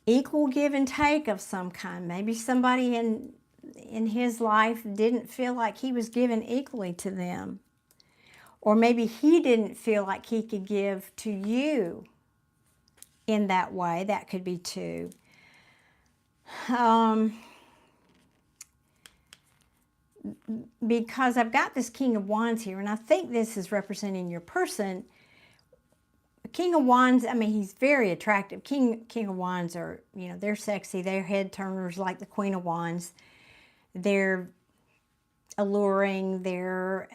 equal give and take of some kind. Maybe somebody in his life didn't feel like he was given equally to them. Or maybe he didn't feel like he could give to you in that way. That could be too. Because I've got this King of Wands here, and I think this is representing your person. King of Wands, I mean, he's very attractive. King of Wands are, they're sexy. They're head turners like the Queen of Wands. They're alluring. They're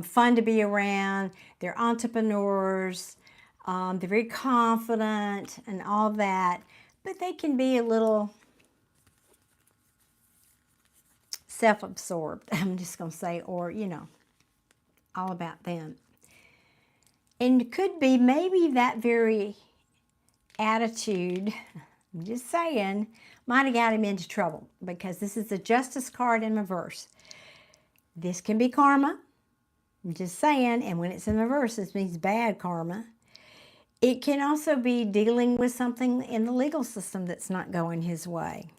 fun to be around. They're entrepreneurs. They're very confident and all that. But they can be a little self-absorbed, I'm just going to say, or, all about them. And it could be maybe that very attitude, I'm just saying, might have got him into trouble, because this is the Justice card in reverse. This can be karma, I'm just saying, and when it's in reverse, this means bad karma. It can also be dealing with something in the legal system that's not going his way.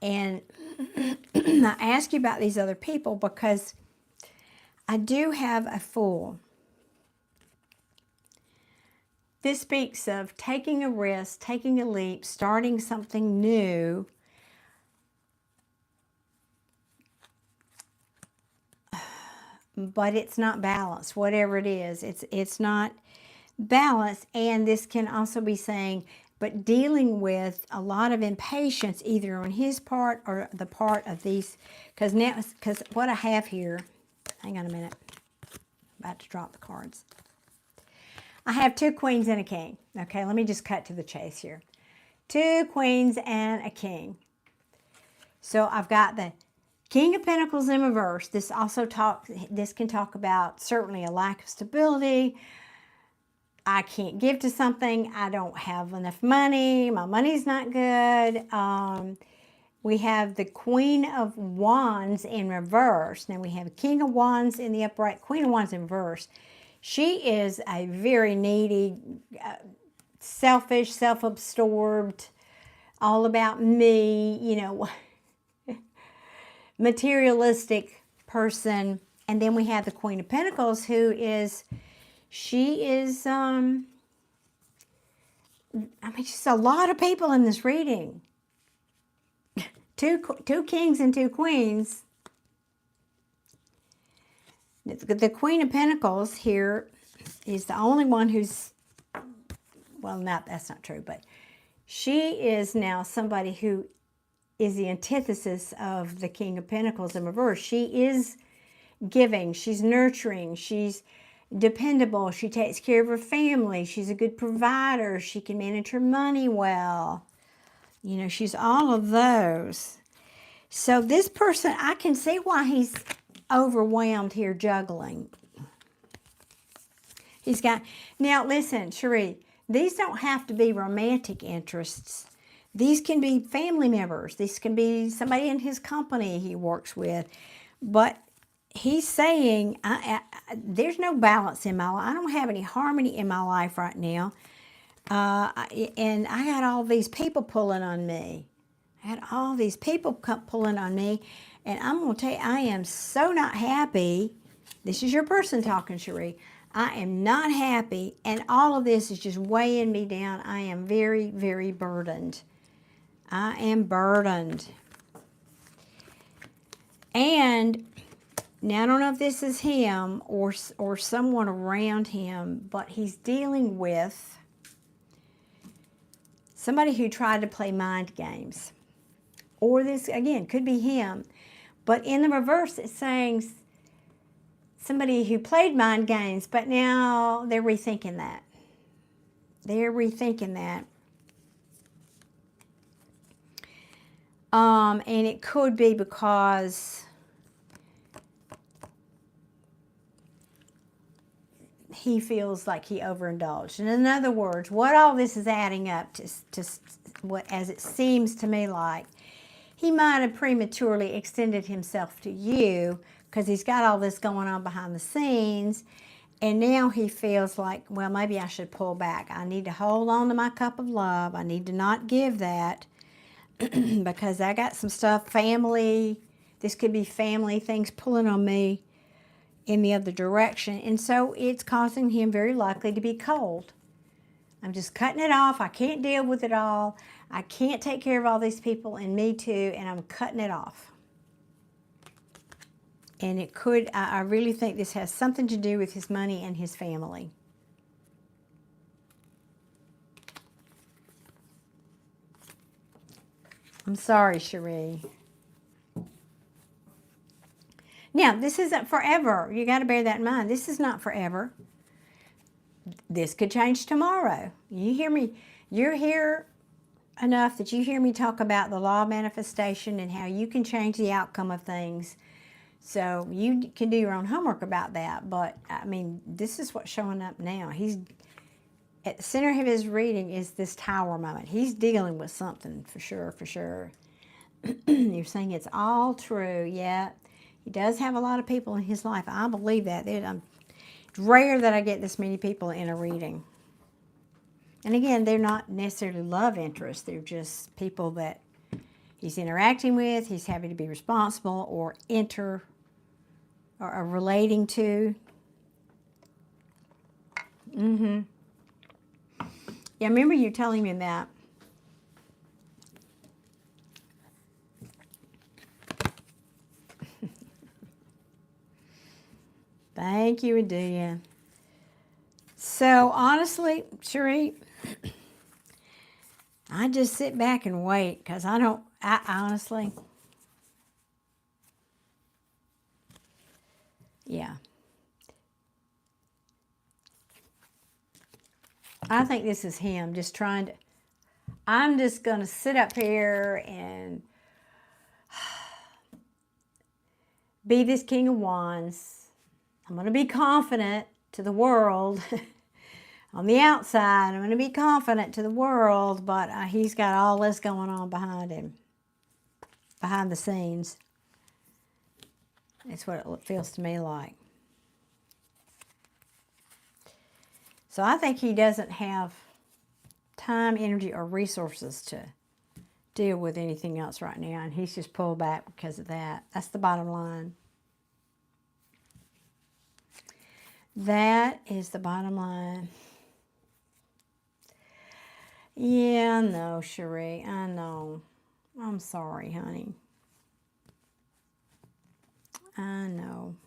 And I ask you about these other people because I do have a Fool. This speaks of taking a risk, taking a leap, starting something new. but it's not balanced. Whatever it is, it's not balanced. And this can also be saying, but dealing with a lot of impatience, either on his part or the part of these. Because what I have here, hang on a minute, I'm about to drop the cards. I have 2 queens and a king. Okay, let me just cut to the chase here. 2 queens and a king. So I've got the King of Pentacles in reverse. This can talk about certainly a lack of stability. I can't give to something. I don't have enough money. My money's not good. We have the Queen of Wands in reverse. Now we have a King of Wands in the upright, Queen of Wands in reverse. She is a very needy, selfish, self-absorbed, all about me, you know, materialistic person. And then we have the Queen of Pentacles, who is, she is, I mean, just a lot of people in this reading. Two kings and 2 queens. The Queen of Pentacles here is the only one who's, well, that's not true, but she is now somebody who is the antithesis of the King of Pentacles in reverse. She is giving, she's nurturing, she's dependable, she takes care of her family, she's a good provider, she can manage her money well. You know, she's all of those. So this person, I can see why he's overwhelmed here juggling. He's got, now listen, Cherie, these don't have to be romantic interests. These can be family members. This can be somebody in his company he works with. But he's saying, there's no balance in my life. I don't have any harmony in my life right now. And I got all these people pulling on me. And I'm going to tell you, I am so not happy. This is your person talking, Cherie. I am not happy, and all of this is just weighing me down. I am very, very burdened. I am burdened. And now I don't know if this is him or someone around him, but he's dealing with somebody who tried to play mind games. Or this, again, could be him. But in the reverse, it's saying somebody who played mind games, but now they're rethinking that. They're rethinking that. And it could be because he feels like he overindulged. And in other words, what all this is adding up to what, as it seems to me like, he might have prematurely extended himself to you because he's got all this going on behind the scenes. And now he feels like, well, maybe I should pull back. I need to hold on to my cup of love. I need to not give that because I got some stuff, family. This could be family things pulling on me in the other direction. And so it's causing him very likely to be cold. I'm just cutting it off. I can't deal with it all. I can't take care of all these people and me too, and I'm cutting it off. And it could, I really think this has something to do with his money and his family. I'm sorry, Cherie. Now, this isn't forever. You got to bear that in mind. This is not forever. This could change tomorrow. You hear me? You're here enough that you hear me talk about the law of manifestation and how you can change the outcome of things. So you can do your own homework about that. But, I mean, this is what's showing up now. He's at the center of his reading is this tower moment. He's dealing with something for sure, for sure. You're saying it's all true. Yeah, he does have a lot of people in his life. I believe that. It's rare that I get this many people in a reading. And again, they're not necessarily love interests. They're just people that he's interacting with, he's having to be responsible or relating to. Yeah, I remember you telling me that. Thank you, Adia. So, honestly, Cherie, I just sit back and wait because I honestly, yeah. I think this is him just trying to, I'm just going to sit up here and be this King of Wands. I'm going to be confident to the world. On the outside, I'm going to be confident to the world, but he's got all this going on behind him, behind the scenes. That's what it feels to me like. So I think he doesn't have time, energy, or resources to deal with anything else right now, and he's just pulled back because of that. That's the bottom line. That is the bottom line. Yeah, I know, Cherie. I know. I'm sorry, honey. I know.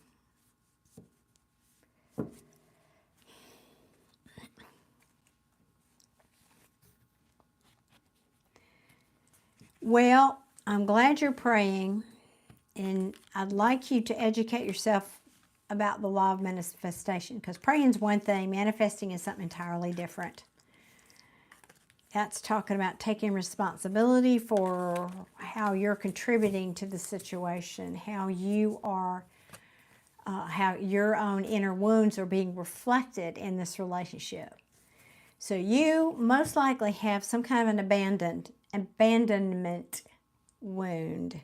Well, I'm glad you're praying, and I'd like you to educate yourself about the law of manifestation, because praying is one thing, manifesting is something entirely different. That's talking about taking responsibility for how you're contributing to the situation, how you are, how your own inner wounds are being reflected in this relationship. So you most likely have some kind of an abandonment wound.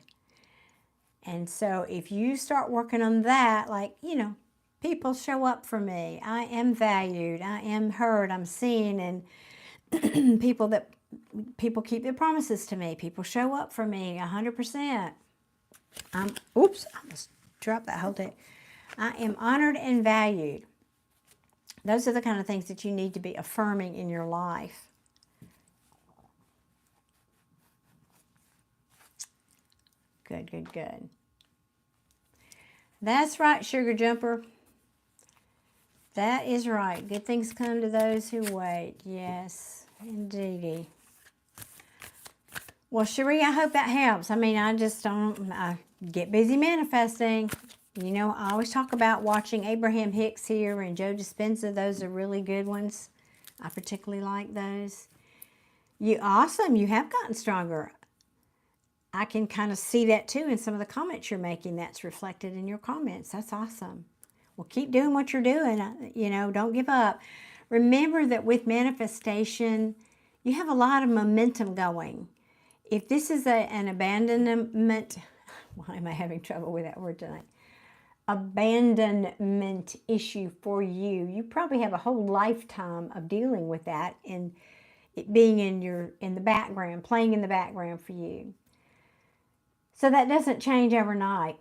And so if you start working on that, like, you know, people show up for me. I am valued. I am heard. I'm seen. And people keep their promises to me. People show up for me 100%. Oops, I almost dropped that whole thing. I am honored and valued. Those are the kind of things that you need to be affirming in your life. Good, good, good. That's right, Sugar Jumper. That is right. Good things come to those who wait. Yes, indeedy. Well, Cherie, I hope that helps. I mean, I get busy manifesting. You know, I always talk about watching Abraham Hicks here and Joe Dispenza. Those are really good ones. I particularly like those. Awesome. You have gotten stronger. I can kind of see that too in some of the comments you're making. That's reflected in your comments. That's awesome. Well, keep doing what you're doing. You know, don't give up. Remember that with manifestation, you have a lot of momentum going. If this is an abandonment, why am I having trouble with that word tonight? Abandonment issue for you. You probably have a whole lifetime of dealing with that and it being in the background, playing in the background for you. So that doesn't change overnight.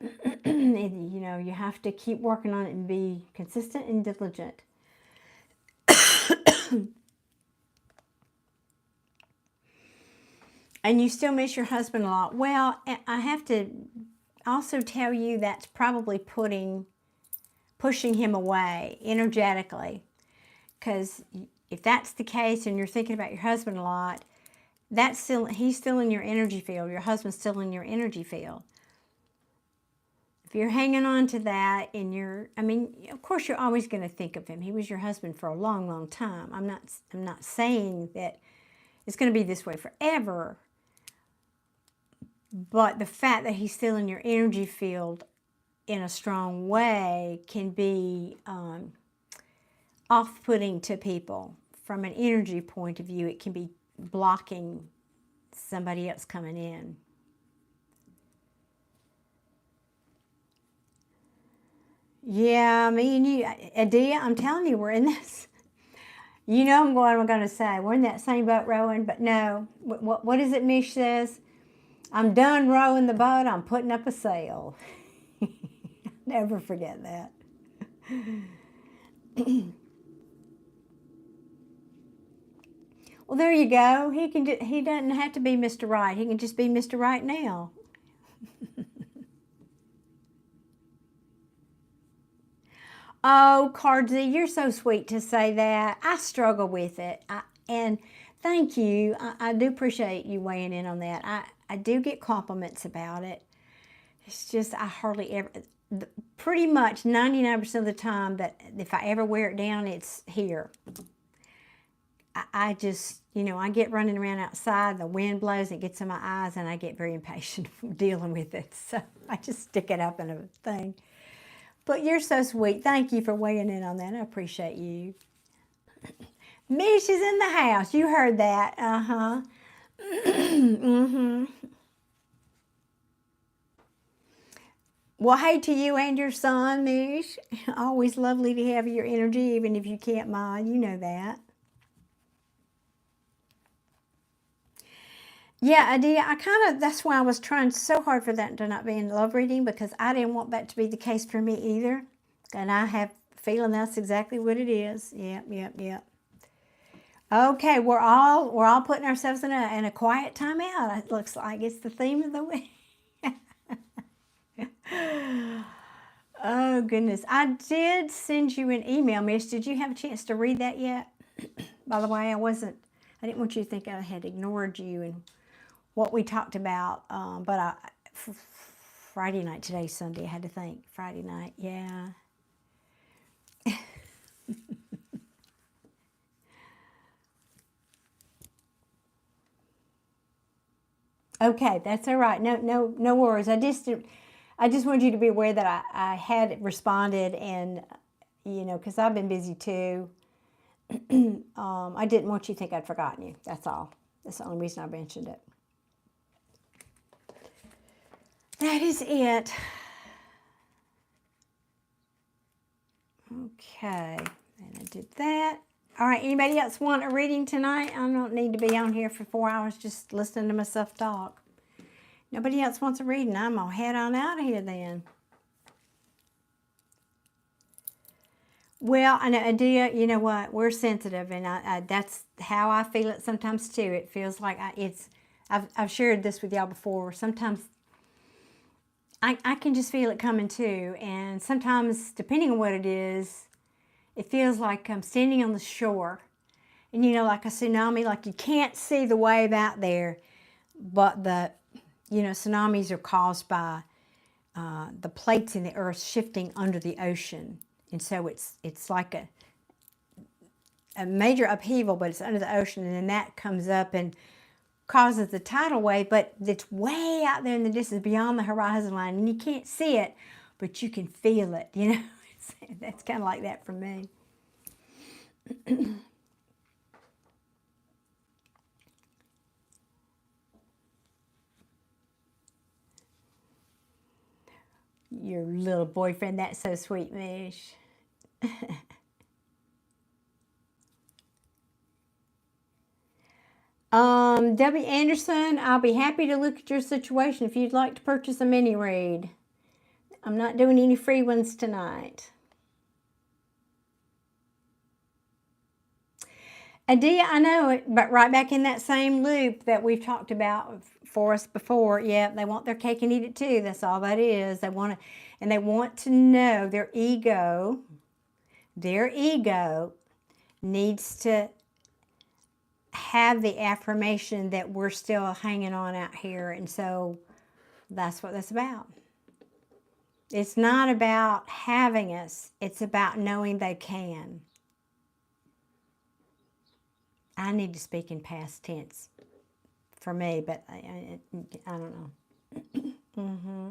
You know, you have to keep working on it and be consistent and diligent. And you still miss your husband a lot. Well, I have to also tell you that's probably pushing him away energetically. Because if that's the case and you're thinking about your husband a lot, he's still in your energy field. Your husband's still in your energy field. If you're hanging on to that I mean, of course you're always going to think of him. He was your husband for a long, long time. I'm not saying that it's going to be this way forever. But the fact that he's still in your energy field in a strong way can be off-putting to people. From an energy point of view, it can be blocking somebody else coming in. Yeah, I mean, Adia, I'm telling you, we're in this. You know what I'm going to say. We're in that same boat rowing, but no. What is it Mish says? I'm done rowing the boat. I'm putting up a sail. Never forget that. Well, there you go. He doesn't have to be Mr. Right. He can just be Mr. Right now. Oh, Cardzy, you're so sweet to say that. I struggle with it. And thank you. I do appreciate you weighing in on that. I do get compliments about it. It's just I hardly ever, pretty much 99% of the time that if I ever wear it down, it's here. I just, I get running around outside, the wind blows, it gets in my eyes, and I get very impatient dealing with it. So I just stick it up in a thing. But you're so sweet. Thank you for weighing in on that. I appreciate you. Mish is in the house. You heard that. Uh-huh. Mm-hmm. Well, hey to you and your son, Mish. Always lovely to have your energy, even if you can't mod. You know that. Yeah, Adia, that's why I was trying so hard for that to not be in love reading, because I didn't want that to be the case for me either. And I have a feeling that's exactly what it is. Yep. Okay, we're all putting ourselves in a quiet timeout. It looks like it's the theme of the week. Oh, goodness. I did send you an email, Miss. Did you have a chance to read that yet? By the way, I didn't want you to think I had ignored you and what we talked about. But Friday night, today's Sunday, I had to think. Friday night, yeah. Okay, that's all right. No worries. I just wanted you to be aware that I had responded, and because I've been busy too. I didn't want you to think I'd forgotten you. That's all. That's the only reason I mentioned it. That is it. Okay, and I did that. All right, anybody else want a reading tonight? I don't need to be on here for 4 hours just listening to myself talk. Nobody else wants a reading. I'm going to head on out of here then. Well, I know, Adia, you know what? We're sensitive, and that's how I feel it sometimes too. It feels like I've shared this with y'all before. Sometimes I can just feel it coming too, and sometimes, depending on what it is, it feels like I'm standing on the shore, and like a tsunami, like you can't see the wave out there, but tsunamis are caused by the plates in the earth shifting under the ocean. And so it's like a major upheaval, but it's under the ocean, and then that comes up and causes the tidal wave, but it's way out there in the distance beyond the horizon line, and you can't see it, but you can feel it, That's kind of like that for me. Your little boyfriend, that's so sweet, Mish. W. Anderson, I'll be happy to look at your situation if you'd like to purchase a mini read. I'm not doing any free ones tonight. Adia, I know it, but right back in that same loop that we've talked about for us before. Yeah, they want their cake and eat it too. That's all that is. They want to know their ego. Their ego needs to have the affirmation that we're still hanging on out here, and so that's what that's about. It's not about having us. It's about knowing they can. I need to speak in past tense for me, but I don't know. Mm-hmm.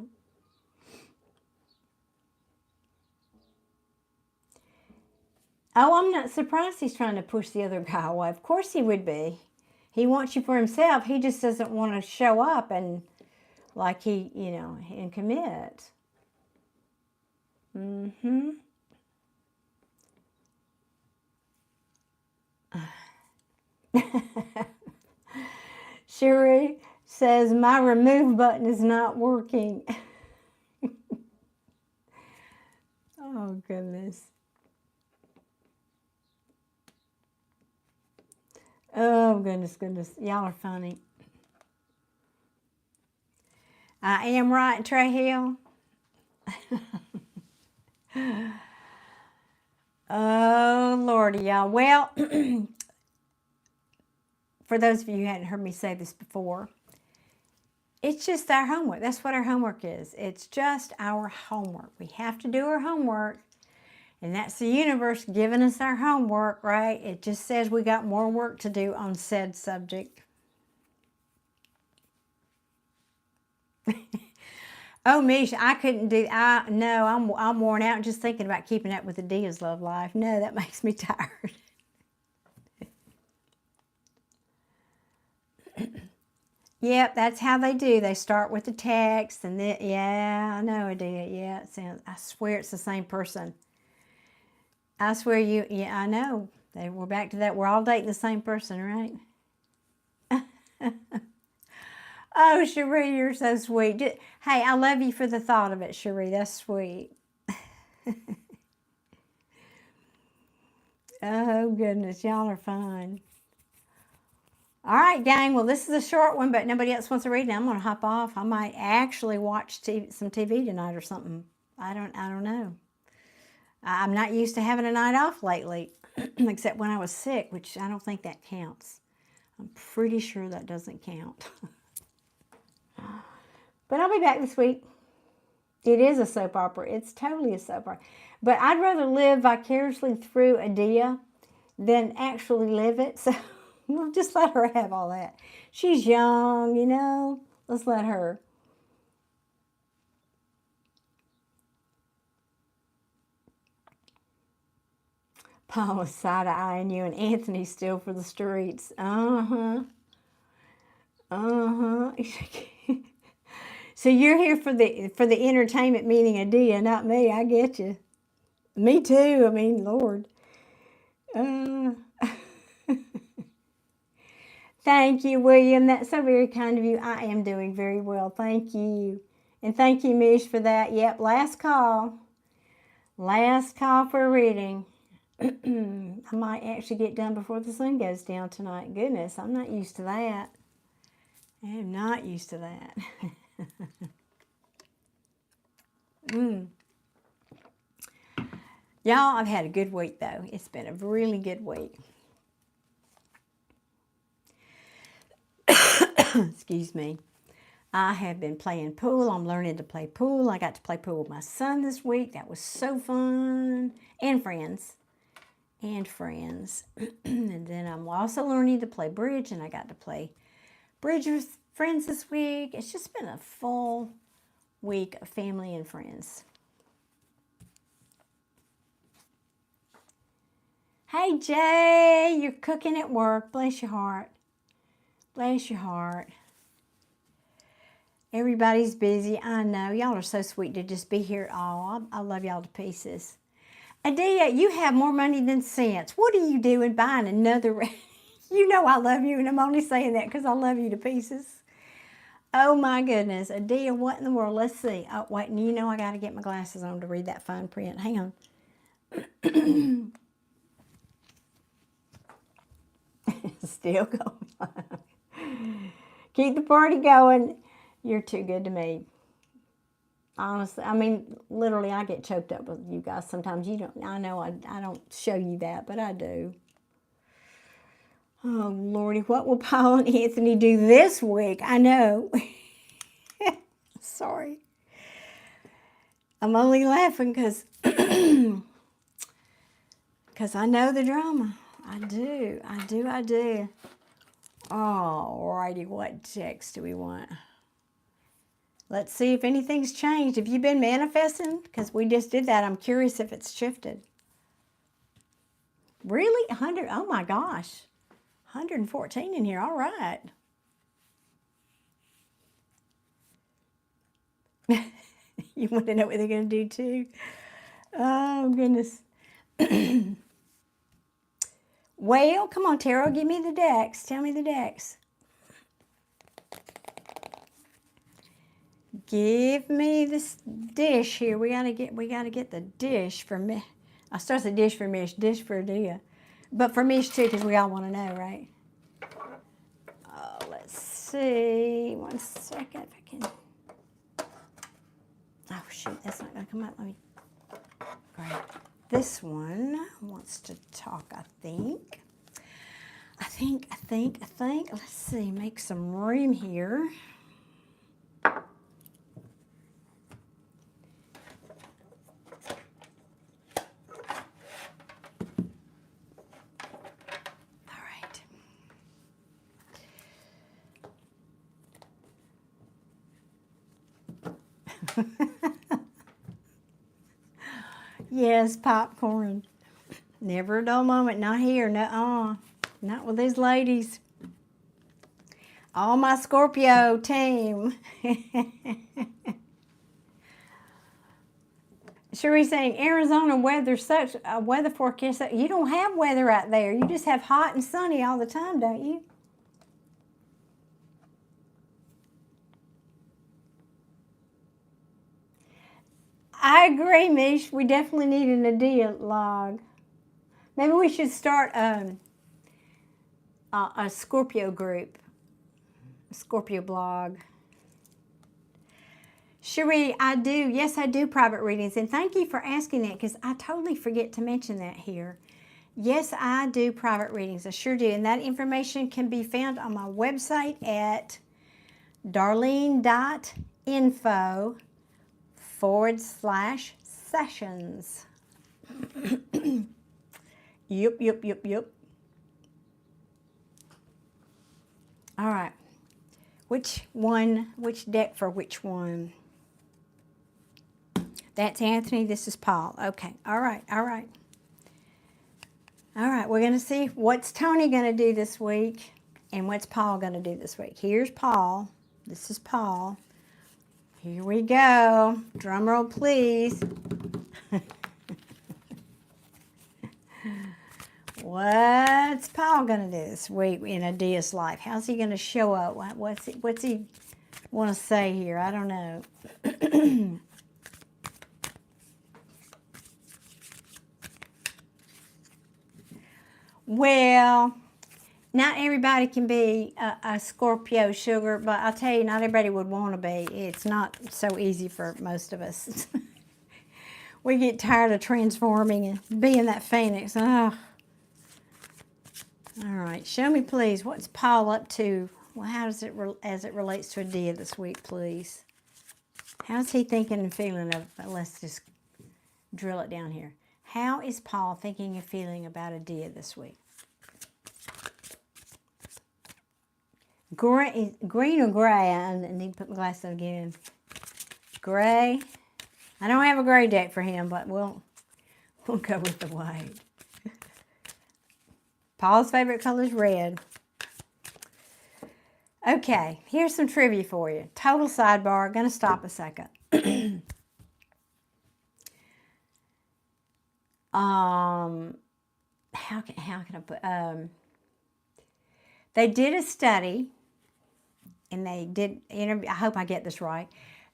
Oh, I'm not surprised he's trying to push the other guy away. Of course he would be. He wants you for himself. He just doesn't want to show up and and commit. Mm-hmm. Sherry says, my remove button is not working. Oh, goodness. Oh, goodness. Y'all are funny. I am right, Trey Hill. Oh, Lordy, y'all. Well, for those of you who hadn't heard me say this before, it's just our homework. That's what our homework is. It's just our homework. We have to do our homework. And that's the universe giving us our homework, right? It just says we got more work to do on said subject. Oh, Mish, I couldn't do, no, I'm worn out just thinking about keeping up with Adia's love life. No, that makes me tired. Yep, that's how they do. They start with the text and then, yeah, I know, Adia. Yeah, it sounds, I swear it's the same person. I swear yeah, I know. We're back to that. We're all dating the same person, right? Oh, Cherie, you're so sweet. Hey, I love you for the thought of it, Cherie. That's sweet. Oh, goodness. Y'all are fun. All right, gang. Well, this is a short one, but nobody else wants to read it. I'm going to hop off. I might actually watch some TV tonight or something. I don't know. I'm not used to having a night off lately, except when I was sick, which I don't think that counts. I'm pretty sure that doesn't count. But I'll be back this week. It is a soap opera. It's totally a soap opera. But I'd rather live vicariously through Adia than actually live it. So we'll just let her have all that. She's young, you know. Let's let her. Paul was side-eyeing you and Anthony still for the streets. Uh-huh. So you're here for the entertainment meeting, Adia, not me. I get you. Me too. I mean, Lord. Thank you, William. That's so very kind of you. I am doing very well. Thank you. And thank you, Mish, for that. Yep, last call. Last call for a reading. I might actually get done before the sun goes down tonight. Goodness, I'm not used to that. I am not used to that. Y'all, I've had a good week, though. It's been a really good week. Excuse me. I have been playing pool. I'm learning to play pool. I got to play pool with my son this week. That was so fun. And friends. And then I'm also learning to play bridge, and I got to play bridge with friends this week. It's just been a full week of family and friends. Hey, Jay, you're cooking at work. Bless your heart. Bless your heart. Everybody's busy. I know. Y'all are so sweet to just be here at all. I love y'all to pieces. Adia, you have more money than sense. What are you doing buying another? You know I love you, and I'm only saying that because I love you to pieces. Oh, my goodness. Adia, what in the world? Let's see. Oh, wait, and you know I got to get my glasses on to read that fine print. Hang on. Still going. Keep the party going. You're too good to me. Honestly, I mean, literally, I get choked up with you guys. Sometimes you don't, I know I don't show you that, but I do. Oh, Lordy, what will Paul and Anthony do this week? I know. Sorry. I'm only laughing because I know the drama. I do. All righty, what text do we want? Let's see if anything's changed. Have you been manifesting? Because we just did that. I'm curious if it's shifted. Really? 100? Oh my gosh. 114 in here. All right. You want to know what they're going to do too? Oh, goodness. Well, come on, Tarot. Give me the decks. Tell me the decks. Give me this dish here. We gotta get the dish for me. I start the dish for Mish, dish for Adia, but for Mish too, because we all want to know, right? Let's see. 1 second, if I can. Oh shoot, that's not gonna come out. Let me grab this one wants to talk, I think. I think. Let's see, make some room here. Yes, popcorn. Never a dull moment. Not here. Nuh-uh. Not with these ladies. All my Scorpio team. Cherie saying, Arizona weather, such a weather forecast. You don't have weather out there. You just have hot and sunny all the time, don't you? I agree, Mish. We definitely need an idea log. Maybe we should start a Scorpio group, a Scorpio blog. Cherie, I do. Yes, I do private readings. And thank you for asking that because I totally forget to mention that here. Yes, I do private readings. I sure do. And that information can be found on my website at darlene.info/sessions. Yep. All right. Which deck for which one? That's Anthony. This is Paul. Okay. All right. We're going to see what's Tony going to do this week and what's Paul going to do this week. Here's Paul. This is Paul. Here we go. Drum roll, please. What's Paul going to do this week in Adia's life? How's he going to show up? What's he want to say here? I don't know. Well, not everybody can be a Scorpio sugar, but I'll tell you, not everybody would want to be. It's not so easy for most of us. We get tired of transforming and being that phoenix. Oh. All right, show me, please, what's Paul up to? Well, how does it, as it relates to Adia this week, please? How's he thinking and feeling of, let's just drill it down here. How is Paul thinking and feeling about Adia this week? Green or gray? I need to put my glasses on again. Gray. I don't have a gray deck for him, but we'll go with the white. Paul's favorite color is red. Okay, here's some trivia for you. Total sidebar. Going to stop a second. How can I put? They did a study, and they did interview. I hope I get this right.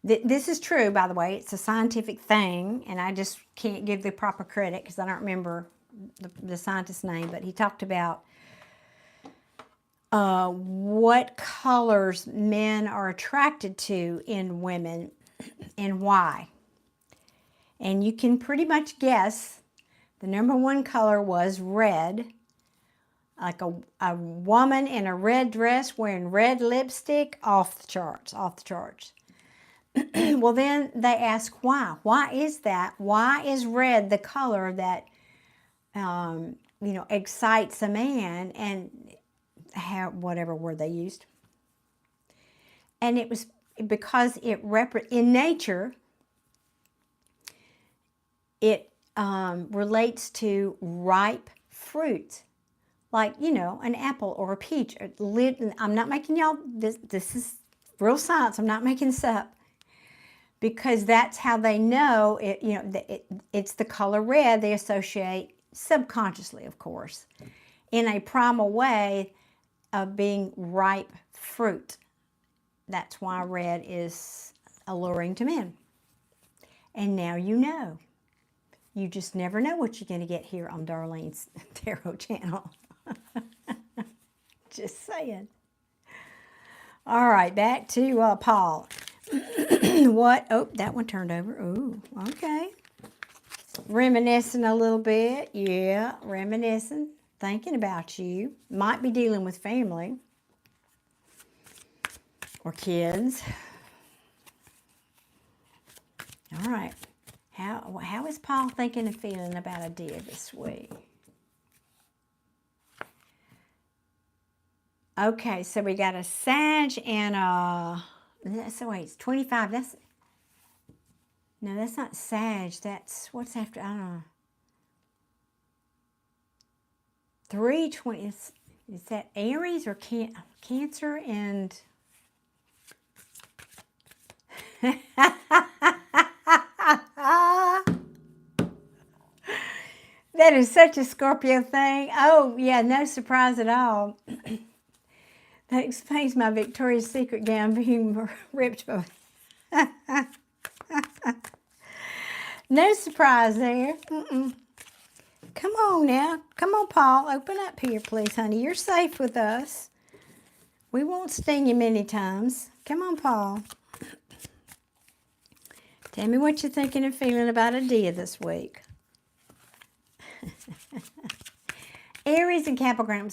This is true, by the way. It's a scientific thing, and I just can't give the proper credit because I don't remember the scientist's name, but he talked about what colors men are attracted to in women and why. And you can pretty much guess the number one color was red. Like a woman in a red dress wearing red lipstick, off the charts. Well, then they ask why. Why is that? Why is red the color that excites a man, and whatever word they used. And it was because in nature, it relates to ripe fruit, like, an apple or a peach. I'm not making y'all, this is real science, I'm not making this up. Because that's how they know it, it's the color red they associate subconsciously, of course, in a primal way of being ripe fruit. That's why red is alluring to men. And now you know. You just never know what you're going to get here on Darlene's Tarot channel. Just saying. All right, back to Paul. What? Oh, that one turned over. Ooh, okay. reminiscing a little bit. Yeah, reminiscing, thinking about you. Might be dealing with family or kids. All right. How is Paul thinking and feeling about a deal this week? Okay, so we got a Sag and a... So wait, it's 25. No, that's not Sag. That's... What's after... I don't know. 320... Is that Aries or Cancer and... That is such a Scorpio thing. Oh, yeah, no surprise at all. That explains my Victoria's Secret gown being ripped by... No surprise there. Come on now. Come on, Paul. Open up here, please, honey. You're safe with us. We won't sting you many times. Come on, Paul. Tell me what you're thinking and feeling about a deal this week. Aries and Capricorn.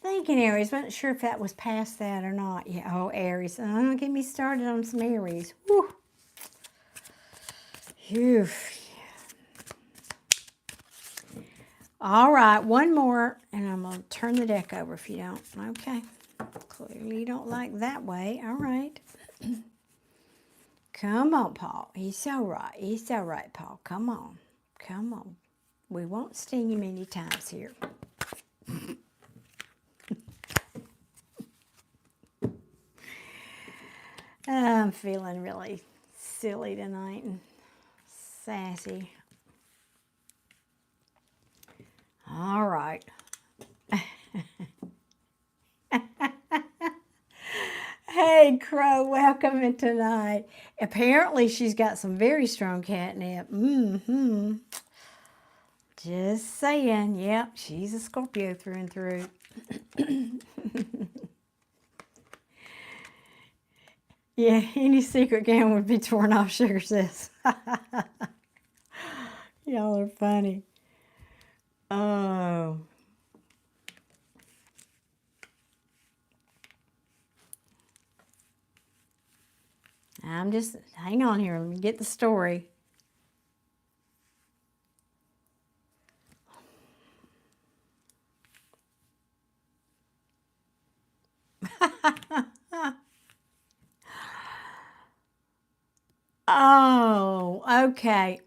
Thinking Aries. Wasn't sure if that was past that or not. Yeah. Oh, Aries. Get me started on some Aries. Whew. Phew. All right. One more. And I'm going to turn the deck over if you don't. Okay. Clearly you don't like that way. All right. Come on, Paul. He's all right. He's all right, Paul. Come on. Come on. We won't sting you many times here. I'm feeling really silly tonight and sassy. All right. Hey, Crow, welcome in tonight. Apparently, she's got some very strong catnip. Just saying. Yep, she's a Scorpio through and through. Yeah, any secret gown would be torn off, Sugar says. Y'all are funny. Oh. I'm just, hang on here, let me get the story. Oh, okay.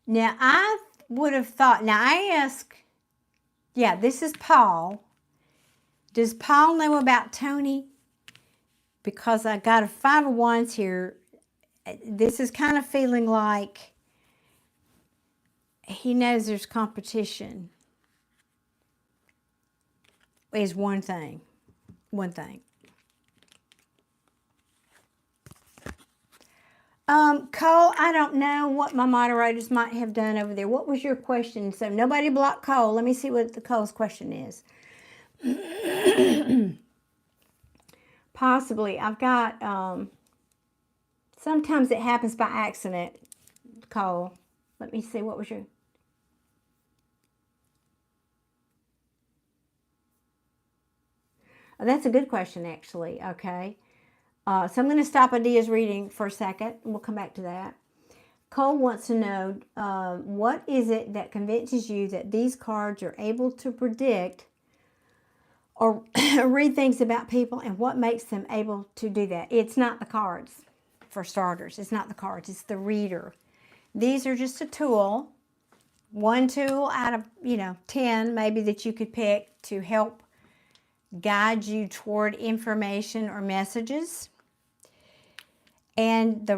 Now, I would have thought, now I ask, yeah, this is Paul. Does Paul know about Tony? Because I got a 5 of Wands here. This is kind of feeling like he knows there's competition. Is one thing. One thing. Cole, I don't know what my moderators might have done over there. What was your question? So nobody blocked Cole. Let me see what the Cole's question is. Possibly. I've got, sometimes it happens by accident, Cole. Let me see. What was your... Oh, that's a good question, actually. Okay. So I'm going to stop Adia's reading for a second. We'll come back to that. Cole wants to know, what is it that convinces you that these cards are able to predict or read things about people, and what makes them able to do that? It's not the cards, for starters. It's not the cards. It's the reader. These are just a tool. One tool out of, 10 maybe that you could pick to help guide you toward information or messages. And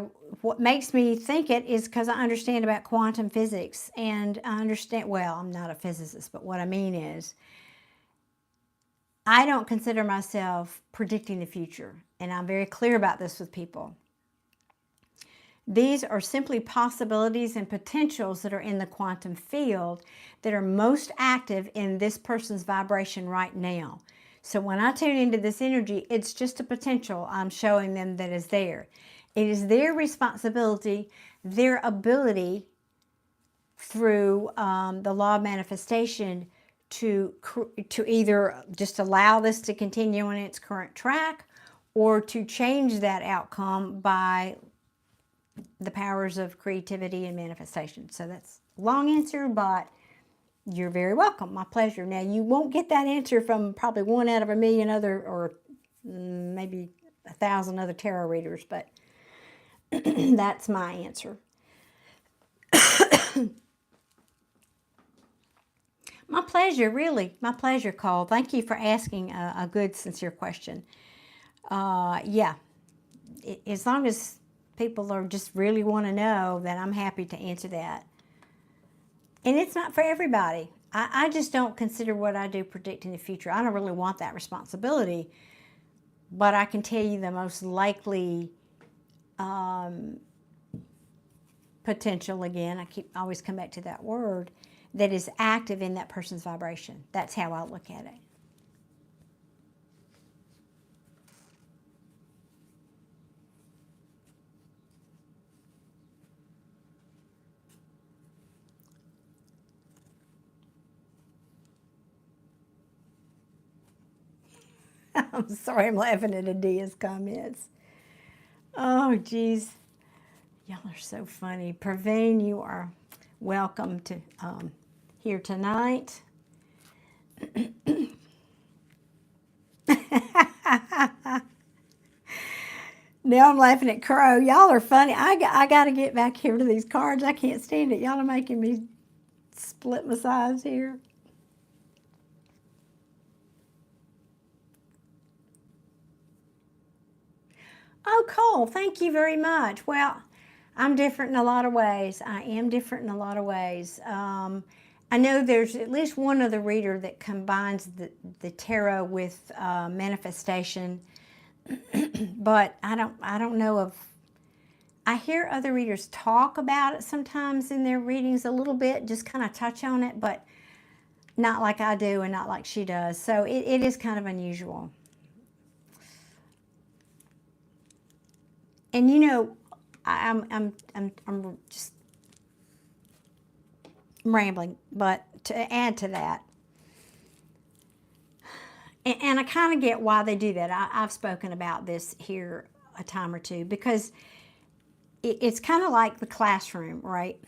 what makes me think it is because I understand about quantum physics, and I understand, well, I'm not a physicist, but what I mean is I don't consider myself predicting the future, and I'm very clear about this with people. These are simply possibilities and potentials that are in the quantum field that are most active in this person's vibration right now. So when I tune into this energy, it's just a potential I'm showing them that is there. It is their responsibility their ability through the law of manifestation to either just allow this to continue on its current track or to change that outcome by the powers of creativity and manifestation. So that's a long answer, but you're very welcome. My pleasure. Now, you won't get that answer from probably 1 out of 1,000,000 other, or maybe 1,000 other tarot readers, but that's my answer. My pleasure, really. My pleasure, Cole. Thank you for asking a good, sincere question. Yeah, as long as people are just really want to know, then I'm happy to answer that. And it's not for everybody. I just don't consider what I do predicting the future. I don't really want that responsibility. But I can tell you the most likely potential, again, I always come back to that word, that is active in that person's vibration. That's how I look at it. I'm sorry, I'm laughing at Adia's comments. Oh, geez. Y'all are so funny. Praveen, you are welcome to here tonight. Now I'm laughing at Crow. Y'all are funny. I got to get back here to these cards. I can't stand it. Y'all are making me split my sides here. Oh, Cole, thank you very much. Well, I'm different in a lot of ways. I am different in a lot of ways. I know there's at least one other reader that combines the tarot with manifestation, but I don't know of. I hear other readers talk about it sometimes in their readings a little bit, just kind of touch on it, but not like I do and not like she does. So it is kind of unusual. And you know, I'm just rambling, but to add to that, and I kind of get why they do that. I've spoken about this here a time or two, because it's kind of like the classroom, right?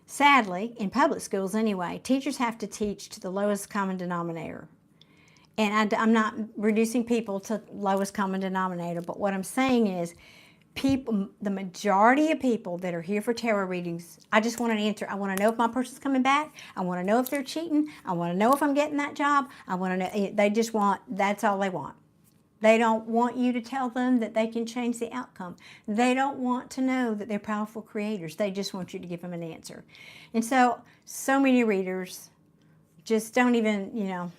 Sadly, in public schools anyway, teachers have to teach to the lowest common denominator. And I'm not reducing people to lowest common denominator, but what I'm saying is, people, the majority of people that are here for tarot readings, I just want an answer. I want to know if my person's coming back. I want to know if they're cheating. I want to know if I'm getting that job. I want to know. They just want, that's all they want. They don't want you to tell them that they can change the outcome. They don't want to know that they're powerful creators. They just want you to give them an answer. And so many readers just don't even, you know,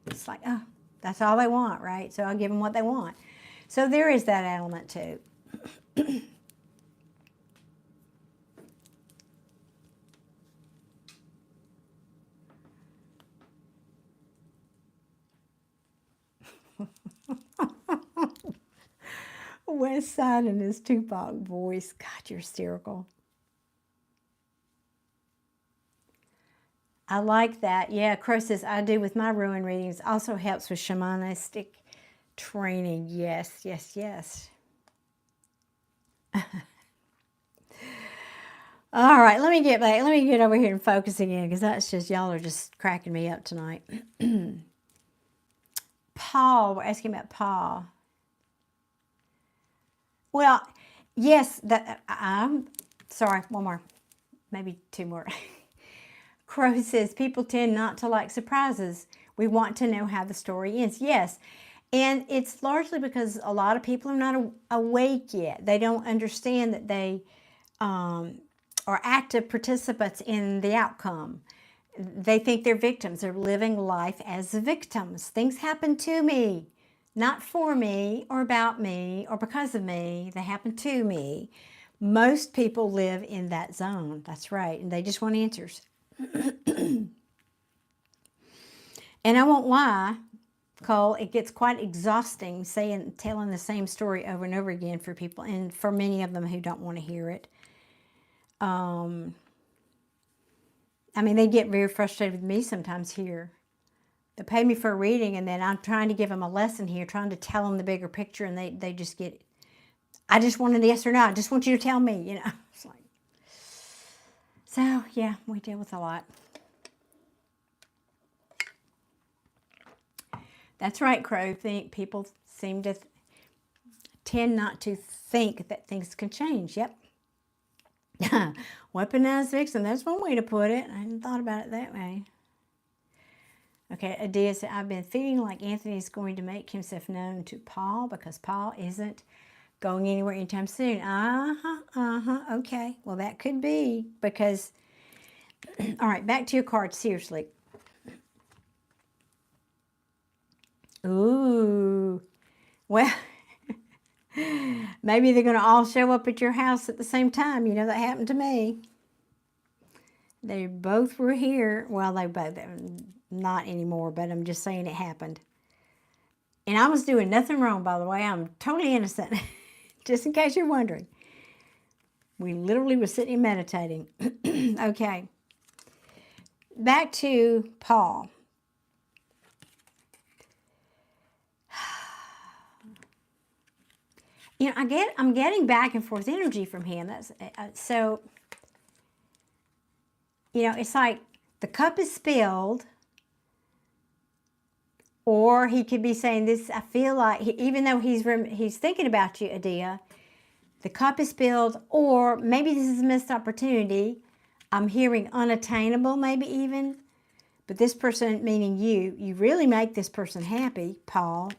it's like, oh, that's all they want, right? So I'll give them what they want. So there is that element too. West Side and his Tupac voice. God, you're hysterical. I like that. Yeah, Crow says, I do with my ruin readings. Also helps with shamanistic training. Yes, yes, yes. All right, let me get back. Let me get over here and focus again, because that's just, y'all are just cracking me up tonight. Paul, we're asking about Paul. Well, yes, I'm sorry, one more, maybe two more. Crow says, people tend not to like surprises. We want to know how the story ends. Yes, and it's largely because a lot of people are not awake yet. They don't understand that they are active participants in the outcome. They think they're victims. They're living life as victims. Things happen to me, not for me or about me or because of me. They happen to me. Most people live in that zone. That's right. And they just want answers. And I won't lie. difficult. It gets quite exhausting telling the same story over and over again for people, and for many of them who don't want to hear it. I mean, they get very frustrated with me sometimes here. They pay me for a reading, and then I'm trying to give them a lesson here, trying to tell them the bigger picture, and they just get, I just want a yes or no. I just want you to tell me, you know. It's like, so, yeah, we deal with a lot. That's right, Crow. People seem to tend not to think that things can change. Yep. Weaponized vixen. That's one way to put it. I hadn't thought about it that way. Okay, Adia said, I've been feeling like Anthony's going to make himself known to Paul because Paul isn't going anywhere anytime soon. Okay. Well, that could be because, all right, back to your card, seriously. Ooh, well, maybe they're going to all show up at your house at the same time. You know, that happened to me. They both were here. Well, they both, not anymore, but I'm just saying it happened. And I was doing nothing wrong, by the way. I'm totally innocent, just in case you're wondering. We literally were sitting and meditating. Okay. Back to Paul. You know, I'm getting back and forth energy from him. That's so. You know, it's like the cup is spilled, or he could be saying this. I feel like even though he's thinking about you, Adia, the cup is spilled, or maybe this is a missed opportunity. I'm hearing unattainable, maybe even. But this person, meaning you really make this person happy, Paul.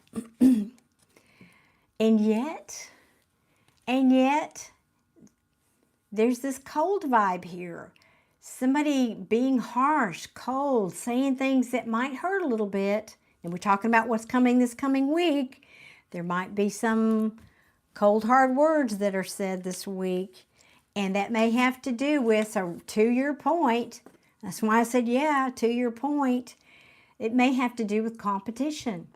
And yet, there's this cold vibe here. Somebody being harsh, cold, saying things that might hurt a little bit. And we're talking about what's coming this coming week. There might be some cold, hard words that are said this week. And that may have to do with, so to your point, that's why I said, yeah, to your point, it may have to do with competition.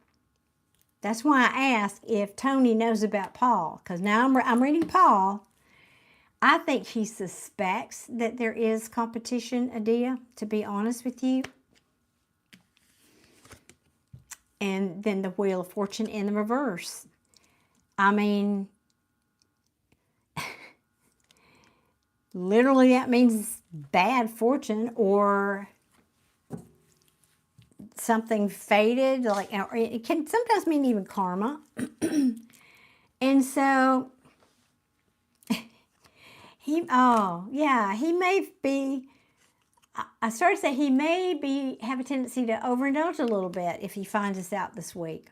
That's why I asked if Tony knows about Paul, because now I'm reading Paul. I think he suspects that there is competition, Adia, to be honest with you. And then the Wheel of Fortune in the reverse. I mean, literally that means bad fortune or something faded, like, or it can sometimes mean even karma. And so he may be, I started to say he may have a tendency to overindulge a little bit if he finds us out this week.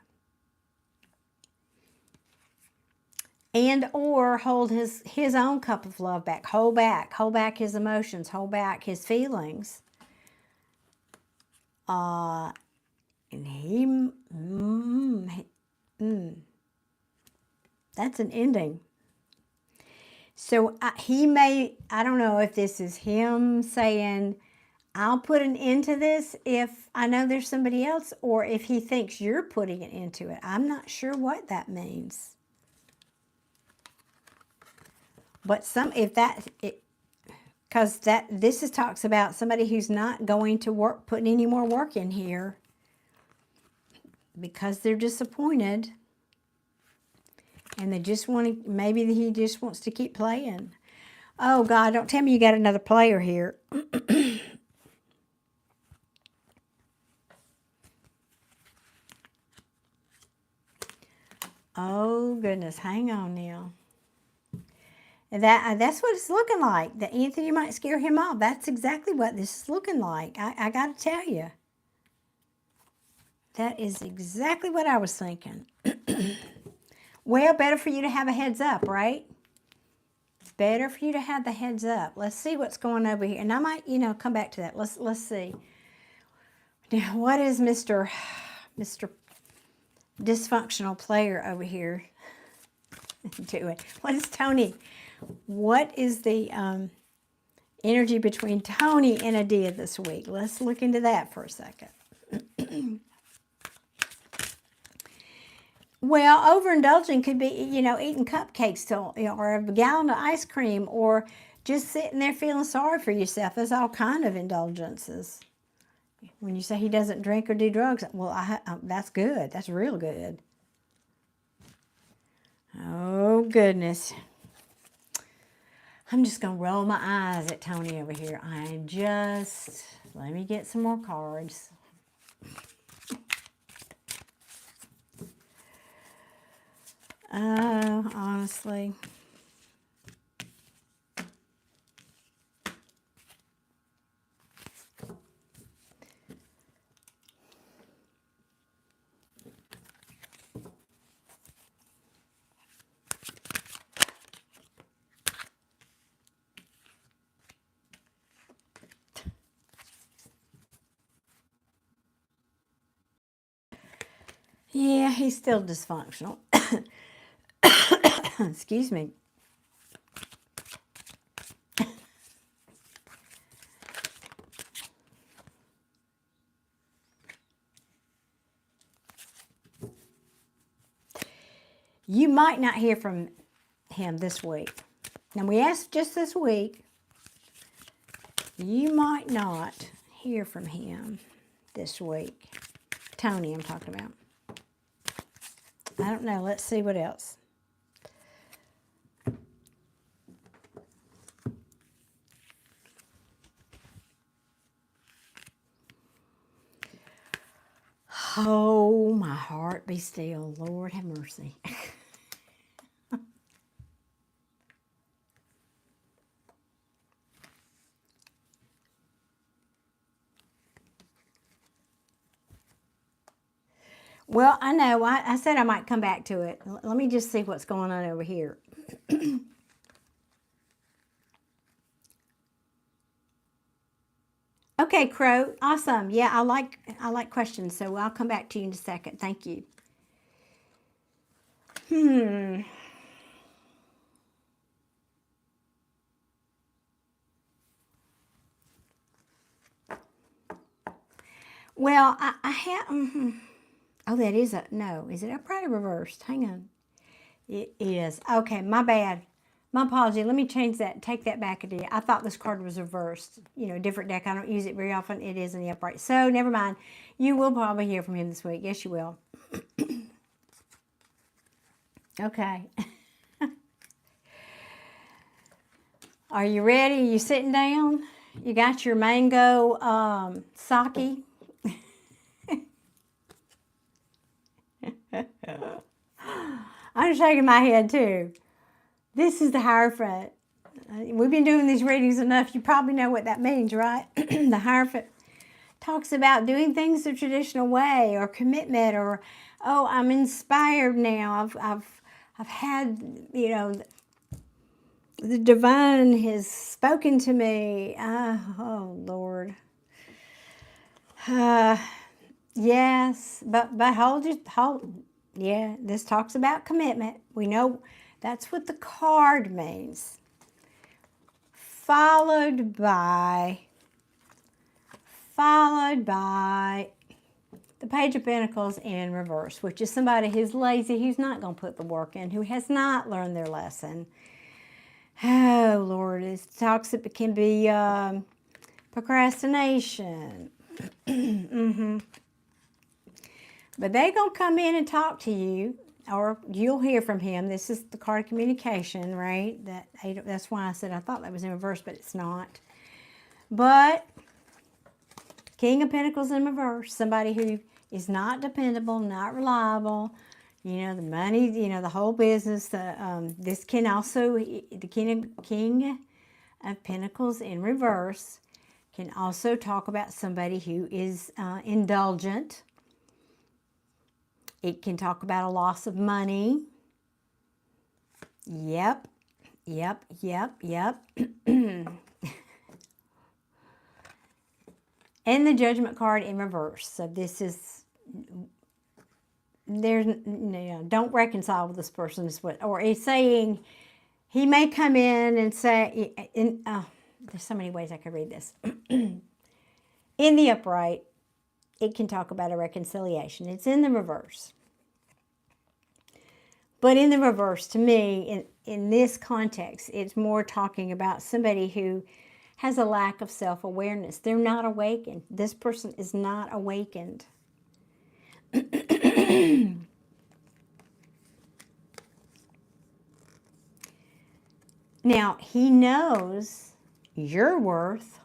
And or hold his own cup of love back. Hold back his emotions, hold back his feelings. And that's an ending. So he may, I don't know if this is him saying, I'll put an end to this if I know there's somebody else, or if he thinks you're putting an end to it. I'm not sure what that means. But because this talks about somebody who's not going to putting any more work in here because they're disappointed. And they just want to, maybe he just wants to keep playing. Oh, God, don't tell me you got another player here. Oh, goodness, hang on now. And that's what it's looking like. That Anthony might scare him off. That's exactly what this is looking like. I got to tell you. That is exactly what I was thinking. Well, better for you to have a heads up, right? Better for you to have the heads up. Let's see what's going over here. And I might, come back to that. Let's see. Now, what is Mr. Dysfunctional Player over here doing? What is Tony? What is the energy between Tony and Adia this week? Let's look into that for a second. Well, overindulging could be, you know, eating cupcakes till, you know, or a gallon of ice cream, or just sitting there feeling sorry for yourself. There's all kind of indulgences. When you say he doesn't drink or do drugs, well, that's good. That's real good. Oh, goodness. I'm just going to roll my eyes at Tony over here. Let me get some more cards. Honestly. Yeah, he's still dysfunctional. Excuse me. You might not hear from him this week. Now, we asked just this week. You might not hear from him this week. Tony, I'm talking about. I don't know. Let's see what else. Oh, my heart be still. Lord have mercy. Well, I know. I said I might come back to it. Let me just see what's going on over here. Okay, Crow. Awesome. Yeah, I like questions, so I'll come back to you in a second. Thank you. Well, I have. Oh, that is a no. Is it upright or reversed? Hang on. It is. Okay, my bad. My apology. Let me change that. Take that back a day. I thought this card was reversed. You know, different deck. I don't use it very often. It is in the upright. So, never mind. You will probably hear from him this week. Yes, you will. Okay. Are you ready? You sitting down? You got your mango sake? I'm shaking my head too. This is the Hierophant. We've been doing these readings enough. You probably know what that means, right? The Hierophant talks about doing things the traditional way, or commitment, or oh, I'm inspired now. I've had, you know, the divine has spoken to me. Oh Lord. Yes, but hold. Yeah, this talks about commitment. We know that's what the card means. Followed by the Page of Pentacles in reverse, which is somebody who's lazy, who's not going to put the work in, who has not learned their lesson. Oh, Lord, it can be procrastination. But they're going to come in and talk to you, or you'll hear from him. This is the card of communication, right? That's why I said I thought that was in reverse, but it's not. But King of Pentacles in reverse, somebody who is not dependable, not reliable. You know, the money, you know, the whole business. This can also, the King of Pentacles in reverse can also talk about somebody who is indulgent. It can talk about a loss of money. Yep. And the Judgment card in reverse. So this is, there's, you know, don't reconcile with this person. Or he's saying, he may come in and say, there's so many ways I could read this. In the upright, it can talk about a reconciliation. It's in the reverse. But in the reverse, to me, in this context, it's more talking about somebody who has a lack of self-awareness. They're not awakened. This person is not awakened. Now, he knows your worth.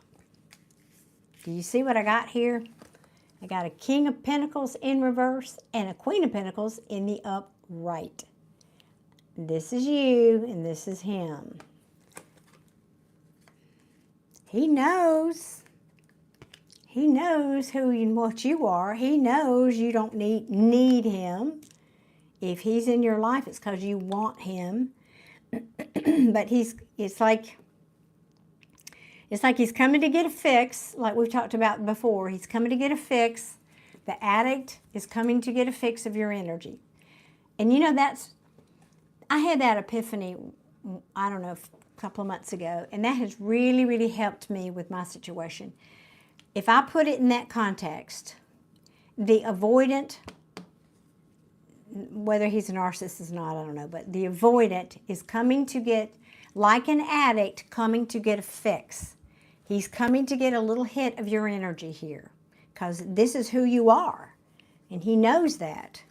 Do you see what I got here? I got a King of Pentacles in reverse and a Queen of Pentacles in the upright. This is you and this is him. He knows. He knows who and what you are. He knows you don't need him. If he's in your life, it's because you want him. But it's like he's coming to get a fix, like we've talked about before. He's coming to get a fix. The addict is coming to get a fix of your energy. And you know, I had that epiphany, I don't know, a couple of months ago, and that has really, really helped me with my situation. If I put it in that context, the avoidant, whether he's a narcissist or not, I don't know, but the avoidant is coming to get, like an addict, coming to get a fix. He's coming to get a little hit of your energy here, because this is who you are, and he knows that.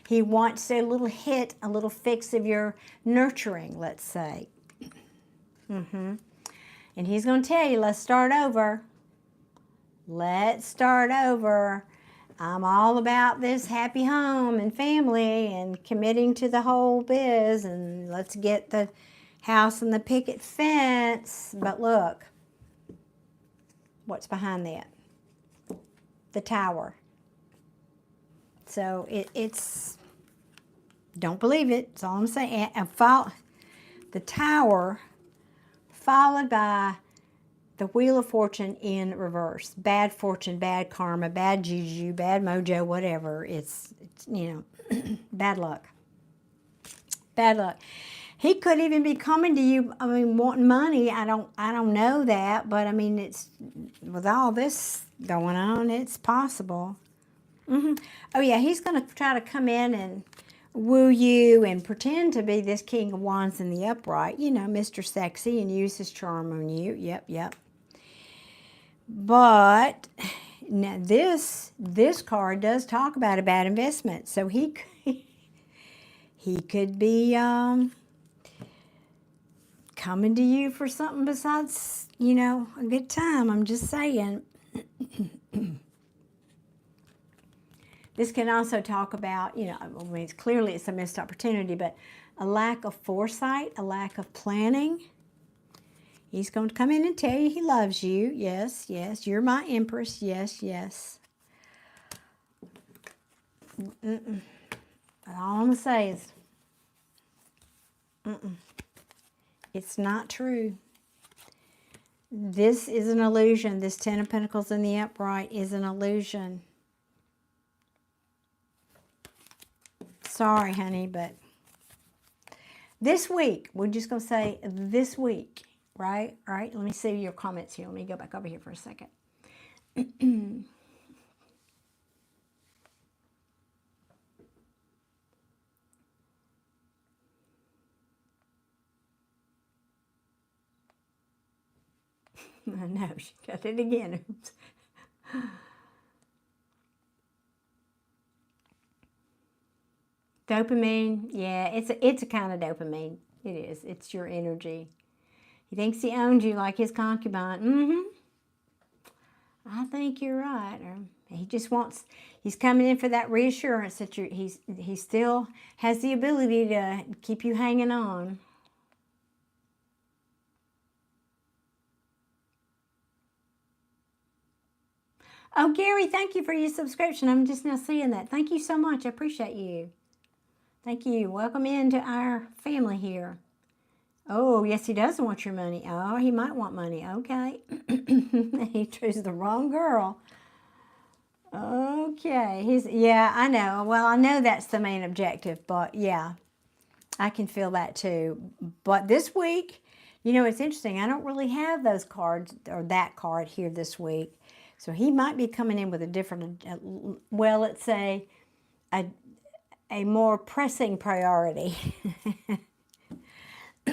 He wants a little hit, a little fix of your nurturing, let's say. And he's going to tell you, let's start over. Let's start over. I'm all about this happy home and family and committing to the whole biz, and let's get the house and the picket fence. But look, what's behind that? The tower. So it's, don't believe it. That's all I'm saying. And the tower followed by the Wheel of Fortune in reverse. Bad fortune, bad karma, bad juju, bad mojo, whatever. It's you know, bad luck. Bad luck. He could even be coming to you, I mean, wanting money. I don't know that, but I mean, it's, with all this going on, it's possible. Oh yeah, he's going to try to come in and woo you and pretend to be this King of Wands in the upright, you know, Mr. Sexy, and use his charm on you. Yep. But now this card does talk about a bad investment, so he could be coming to you for something besides, you know, a good time. I'm just saying. This can also talk about, you know, I mean, clearly it's a missed opportunity, but a lack of foresight, a lack of planning. He's going to come in and tell you he loves you. Yes, you're my empress. Yes. All I'm going to say is, it's not true. This is an illusion. This Ten of Pentacles in the upright is an illusion. Sorry, honey, but this week, we're just going to say this week, right? All right, let me see your comments here. Let me go back over here for a second. I know, she got it again. Oops. Dopamine, yeah, it's a kind of dopamine. It is. It's your energy. He thinks he owns you like his concubine. I think you're right. Or he just wants, he's coming in for that reassurance that he still has the ability to keep you hanging on. Oh, Gary, thank you for your subscription. I'm just now seeing that. Thank you so much. I appreciate you. Thank you. Welcome into our family here. Oh, yes, he does want your money. Oh, he might want money. Okay. He chose the wrong girl. Okay. Yeah, I know. Well, I know that's the main objective, but yeah, I can feel that too. But this week, you know, it's interesting. I don't really have those cards or that card here this week. So he might be coming in with a different, well, let's say, a more pressing priority.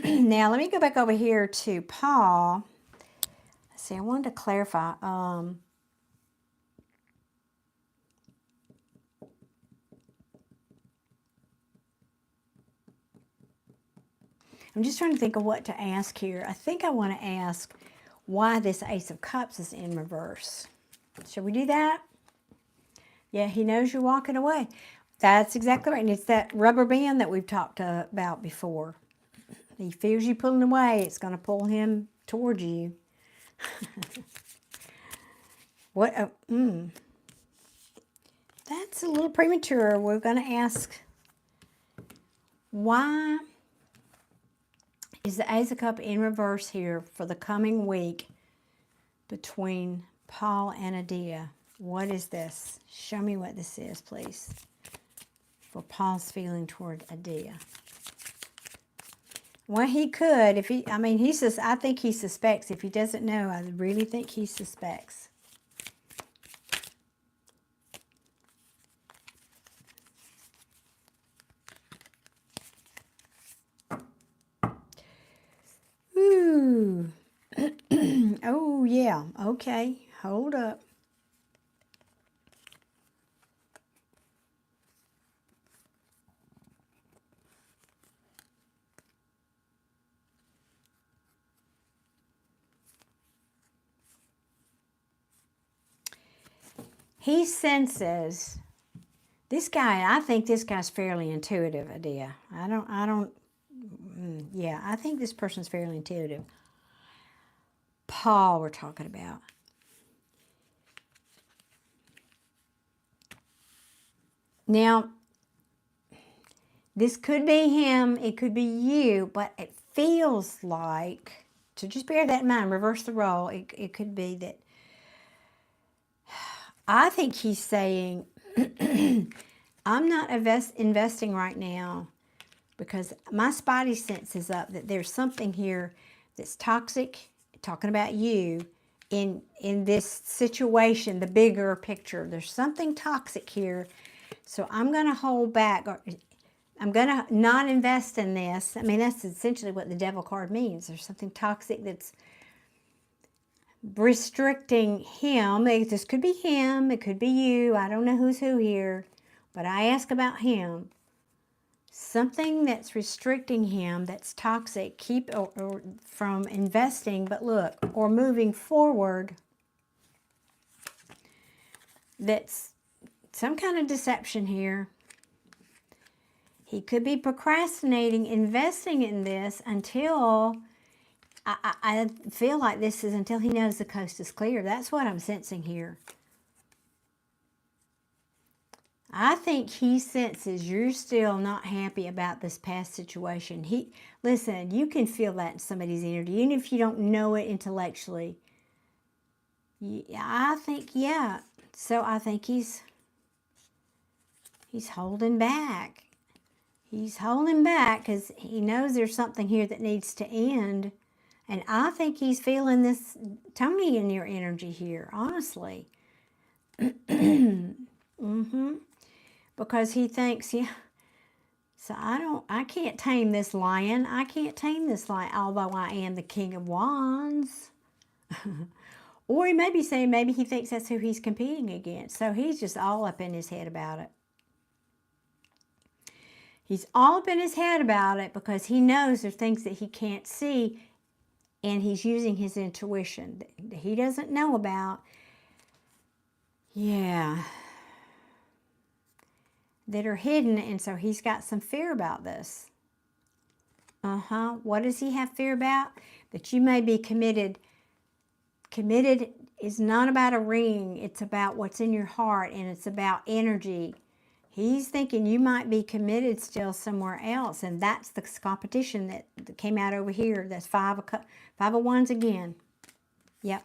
Now, let me go back over here to Paul. Let's see, I wanted to clarify. I'm just trying to think of what to ask here. I think I want to ask why this Ace of Cups is in reverse. Should we do that? Yeah, he knows you're walking away. That's exactly right. And it's that rubber band that we've talked about before. He feels you pulling away. It's going to pull him towards you. What? That's a little premature. We're going to ask, why is the Ace of Cups in reverse here for the coming week between Paul and Adia? What is this? Show me what this is, please. For Paul's feeling toward Adia. Well, he could, if he, I mean, he says, I think he suspects. If he doesn't know, I really think he suspects. Ooh. Oh, yeah. Okay. Hold up. He senses, this guy, I think this guy's fairly intuitive, Adia. Yeah, I think this person's fairly intuitive. Paul we're talking about. Now, this could be him, it could be you, but it feels like, so just bear that in mind, reverse the role. It could be that, I think he's saying, I'm not investing right now because my spidey sense is up that there's something here that's toxic, talking about you, in this situation, the bigger picture. There's something toxic here, so I'm going to hold back, or I'm going to not invest in this. I mean, that's essentially what the Devil card means. There's something toxic that's restricting him. This could be him, it could be you. I don't know who's who here, but I ask about him. Something that's restricting him, that's toxic, keep or from investing, but look, or moving forward. That's some kind of deception here. He could be procrastinating, investing in this until, I feel like this is until he knows the coast is clear. That's what I'm sensing here. I think he senses you're still not happy about this past situation. Listen, you can feel that in somebody's energy, even if you don't know it intellectually. I think, yeah. So I think he's holding back. He's holding back because he knows there's something here that needs to end. And I think he's feeling this, Tony, in your energy here, honestly. Because he thinks, yeah, so I can't tame this lion. I can't tame this lion, although I am the King of Wands. Or he may be saying maybe he thinks that's who he's competing against. So he's just all up in his head about it. He's all up in his head about it because he knows there's things that he can't see, and he's using his intuition that he doesn't know about. Yeah. That are hidden, and so he's got some fear about this. What does he have fear about? That you may be committed. Committed is not about a ring. It's about what's in your heart, and it's about energy. He's thinking you might be committed still somewhere else, and that's the competition that came out over here. That's five of wands again. Yep.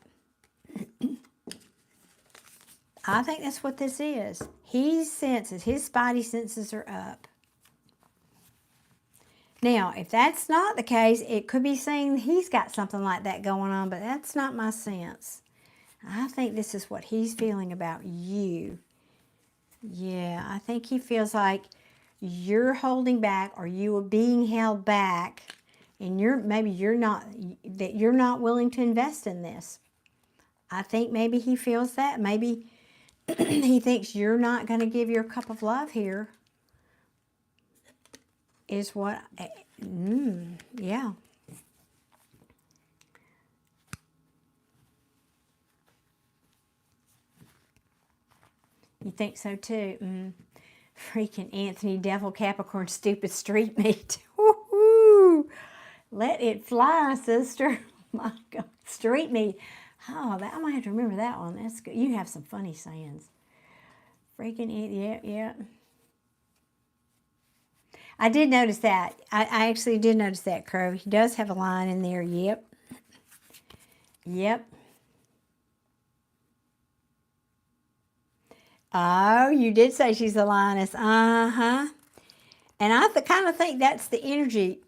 I think that's what this is. He senses, his spidey senses are up. Now, if that's not the case, it could be saying he's got something like that going on, but that's not my sense. I think this is what he's feeling about you. Yeah, I think he feels like you're holding back, or you are being held back, and maybe you're not willing to invest in this. I think maybe he feels that. Maybe he thinks you're not going to give your cup of love here. Is what, yeah. You think so too? Freaking Anthony, Devil, Capricorn, stupid street meat. Woo-hoo. Let it fly, sister. My God, street meat. Oh, I might have to remember that one. That's good. You have some funny sayings. Freaking yeah. I did notice that. I actually did notice that, Crow. He does have a line in there. Yep. Oh, you did say she's a lioness. Uh-huh. And I kind of think that's the energy.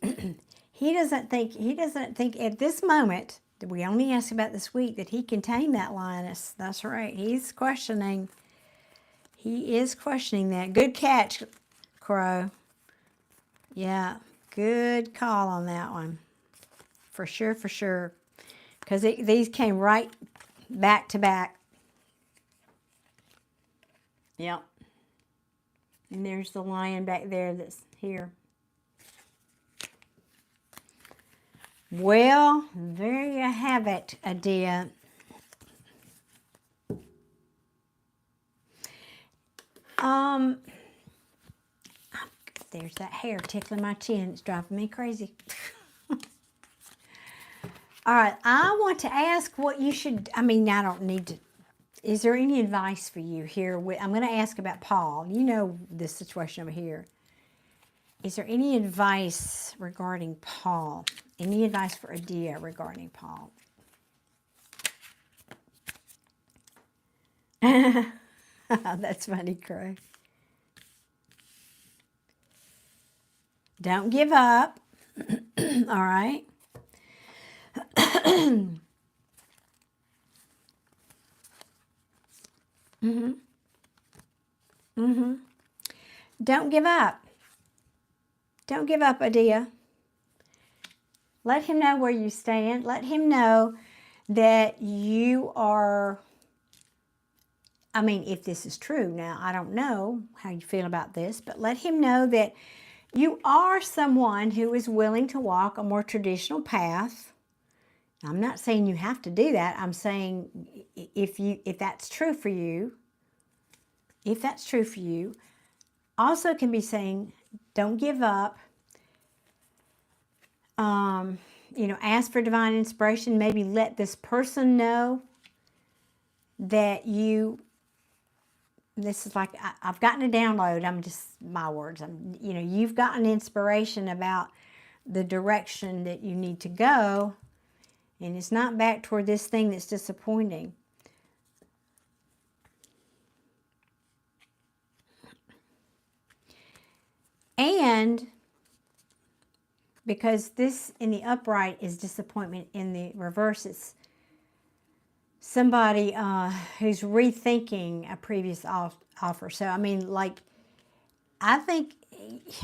He doesn't think at this moment, that we only asked about this week, that he can tame that lioness. That's right. He's questioning. He is questioning that. Good catch, Crow. Yeah, good call on that one. For sure, for sure. Because these came right back to back. Yep. And there's the lion back there that's here. Well, there you have it, Adia. There's that hair tickling my chin. It's driving me crazy. All right, I want to ask what you should, I don't need to, is there any advice for you here? I'm going to ask about Paul. You know this situation over here. Is there any advice regarding Paul? Any advice for Adia regarding Paul? That's funny, Craig. Don't give up. All right. Don't give up. Don't give up, Adia. Let him know where you stand. Let him know that you are, if this is true. Now, I don't know how you feel about this, but let him know that you are someone who is willing to walk a more traditional path. I'm not saying you have to do that. I'm saying if that's true for you, also can be saying, don't give up. Ask for divine inspiration. Maybe let this person know that this is like, I've gotten a download. I'm just, my words. You've gotten inspiration about the direction that you need to go. And it's not back toward this thing that's disappointing. And because this in the upright is disappointment, in the reverse it's somebody who's rethinking a previous offer. So, I think,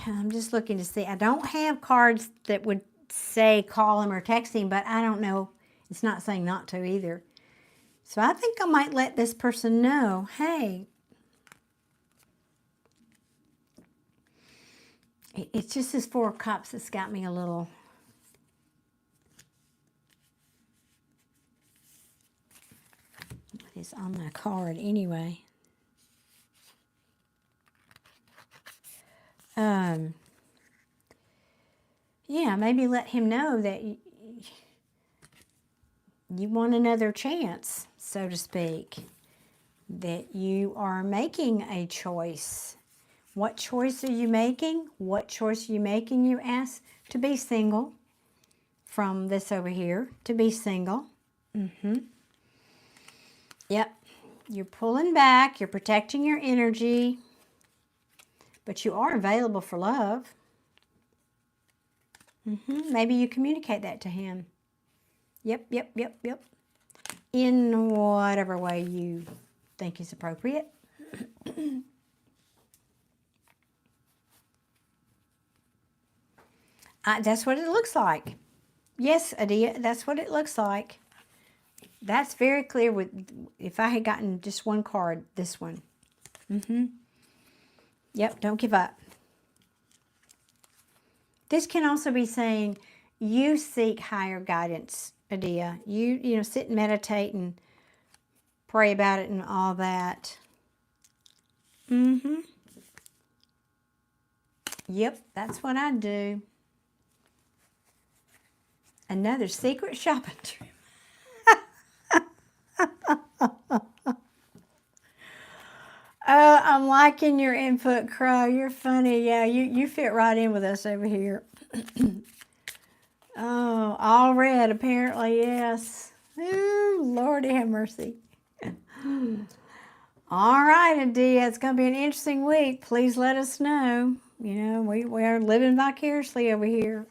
I'm just looking to see. I don't have cards that would say call him or text him, but I don't know. It's not saying not to either. So I think I might let this person know, hey, it's just this Four of Cups that's got me a little... What is on my card anyway? Yeah, maybe let him know that you want another chance, so to speak. That you are making a choice. What choice are you making? What choice are you making, you ask? To be single. From this over here, to be single. Yep. You're pulling back. You're protecting your energy. But you are available for love. Maybe you communicate that to him. Yep. In whatever way you think is appropriate. That's what it looks like. Yes, Adia, that's what it looks like. That's very clear with, if I had gotten just one card, this one. Yep, don't give up. This can also be saying you seek higher guidance, Adia. You know, sit and meditate and pray about it and all that. Yep, that's what I do. Another secret shopping trip. Oh, I'm liking your input, Crow. You're funny. Yeah, you fit right in with us over here. Oh, all red, apparently, yes. Ooh, Lord have mercy. All right, Adia, it's going to be an interesting week. Please let us know. You know, we are living vicariously over here.